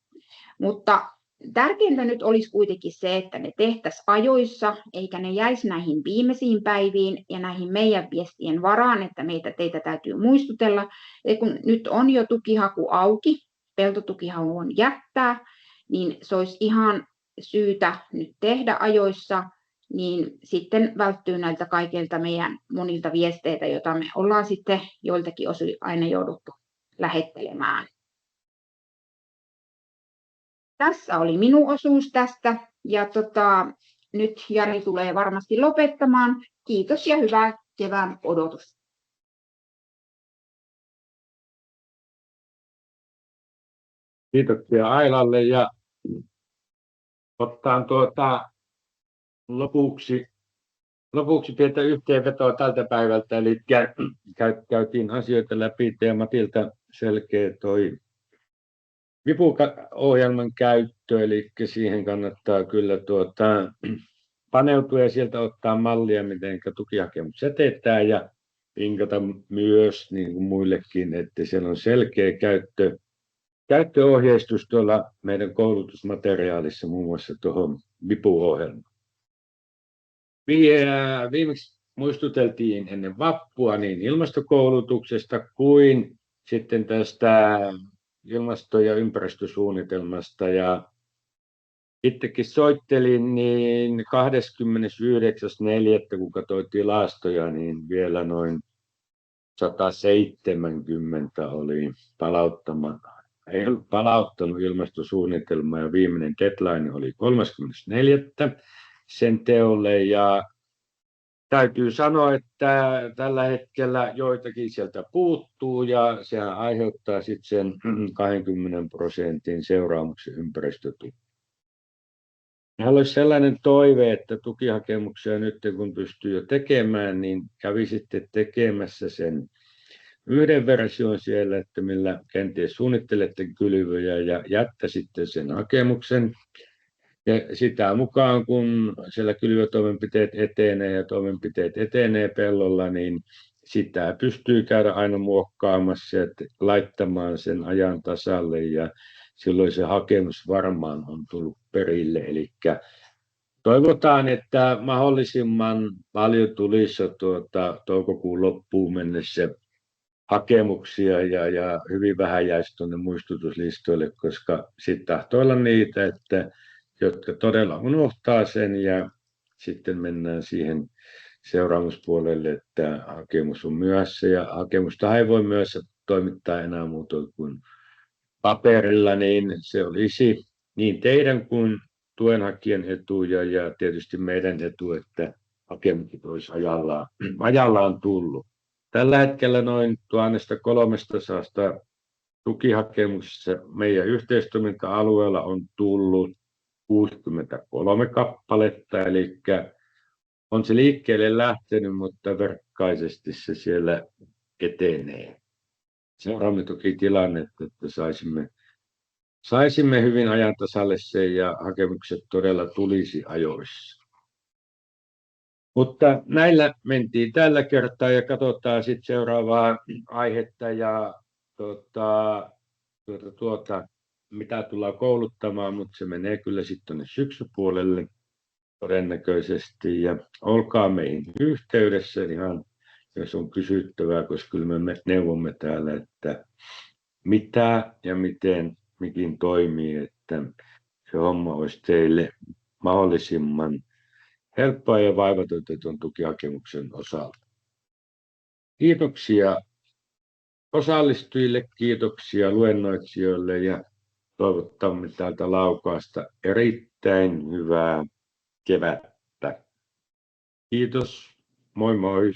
Mutta tärkeintä nyt olisi kuitenkin se, että ne tehtäisiin ajoissa, eikä ne jäisi näihin viimeisiin päiviin ja näihin meidän viestien varaan, että teitä täytyy muistutella. Ja kun nyt on jo tukihaku auki, peltotukihakuun jättää, niin se olisi ihan syytä nyt tehdä ajoissa, niin sitten välttyy näiltä kaikilta meidän monilta viesteitä, joita me ollaan sitten joiltakin osin aina jouduttu lähettelemään. Tässä oli minun osuus tästä ja nyt Jari tulee varmasti lopettamaan. Kiitos ja hyvää kevään odotusta. Kiitoksia Ailalle ja ottaan lopuksi pientä yhteenvetoa tältä päivältä. Eli käytiin asioita läpi ja Matilta selkeä toi vipuohjelman käyttö, eli siihen kannattaa kyllä paneutua ja sieltä ottaa mallia, miten tukihakemus jätetään ja vinkata myös niin kuin muillekin, että siellä on selkeä käyttöohjeistus tuolla meidän koulutusmateriaalissa, muun muassa tuohon vipuohjelmaan. Viimeksi muistuteltiin ennen vappua niin ilmastokoulutuksesta kuin sitten tästä ilmasto- ja ympäristösuunnitelmasta. Ja itsekin soittelin niin 29.4. kun katsoin tilastoja, niin vielä noin 170 oli ei ollut palauttanut ilmastosuunnitelmaa ja viimeinen deadline oli 34. sen teolle. Ja täytyy sanoa, että tällä hetkellä joitakin sieltä puuttuu ja sehän aiheuttaa sitten sen 20% seuraamuksen ympäristötuki. Meillä olisi sellainen toive, että tukihakemuksia nyt kun pystyy jo tekemään, niin kävisitte tekemässä sen yhden version siellä, että millä kenties suunnittelette kylvöjä ja jättäisitte sen hakemuksen. Ja sitä mukaan, kun siellä kylvötoimenpiteet etenee pellolla, niin sitä pystyy käydä aina muokkaamassa ja laittamaan sen ajan tasalle ja silloin se hakemus varmaan on tullut perille. Eli toivotaan, että mahdollisimman paljon tulisi toukokuun loppuun mennessä hakemuksia ja hyvin vähän jäisi tuonne muistutuslistoille, koska sitten tahtoo olla niitä, jotka todella unohtaa sen ja sitten mennään siihen seuraamuspuolelle, että hakemus on myöhässä ja hakemusta ei voi myös toimittaa enää muuta kuin paperilla, niin se olisi niin teidän kuin tuenhakijan etu ja tietysti meidän etu, että hakemukset olisi ajallaan tullut. Tällä hetkellä noin 1300 tukihakemuksessa meidän yhteistoiminta-alueella on tullut 63 kappaletta, eli on se liikkeelle lähtenyt, mutta verkkaisesti se siellä etenee. Seuraamme toki tilannetta, että saisimme hyvin ajan tasalle sen ja hakemukset todella tulisi ajoissa. Mutta näillä mentiin tällä kertaa ja katsotaan sitten seuraavaa aihetta ja mitä tullaan kouluttamaan, mutta se menee kyllä sitten tuonne syksypuolelle todennäköisesti. Ja olkaa meihin yhteydessä ihan, jos on kysyttävää, koska kyllä me neuvomme täällä, että mitä ja miten mikin toimii, että se homma olisi teille mahdollisimman helppoa ja vaivatonta tuon tukihakemuksen osalta. Kiitoksia osallistujille, kiitoksia luennoitsijoille ja toivottamme täältä Laukaasta erittäin hyvää kevättä. Kiitos, moi moi!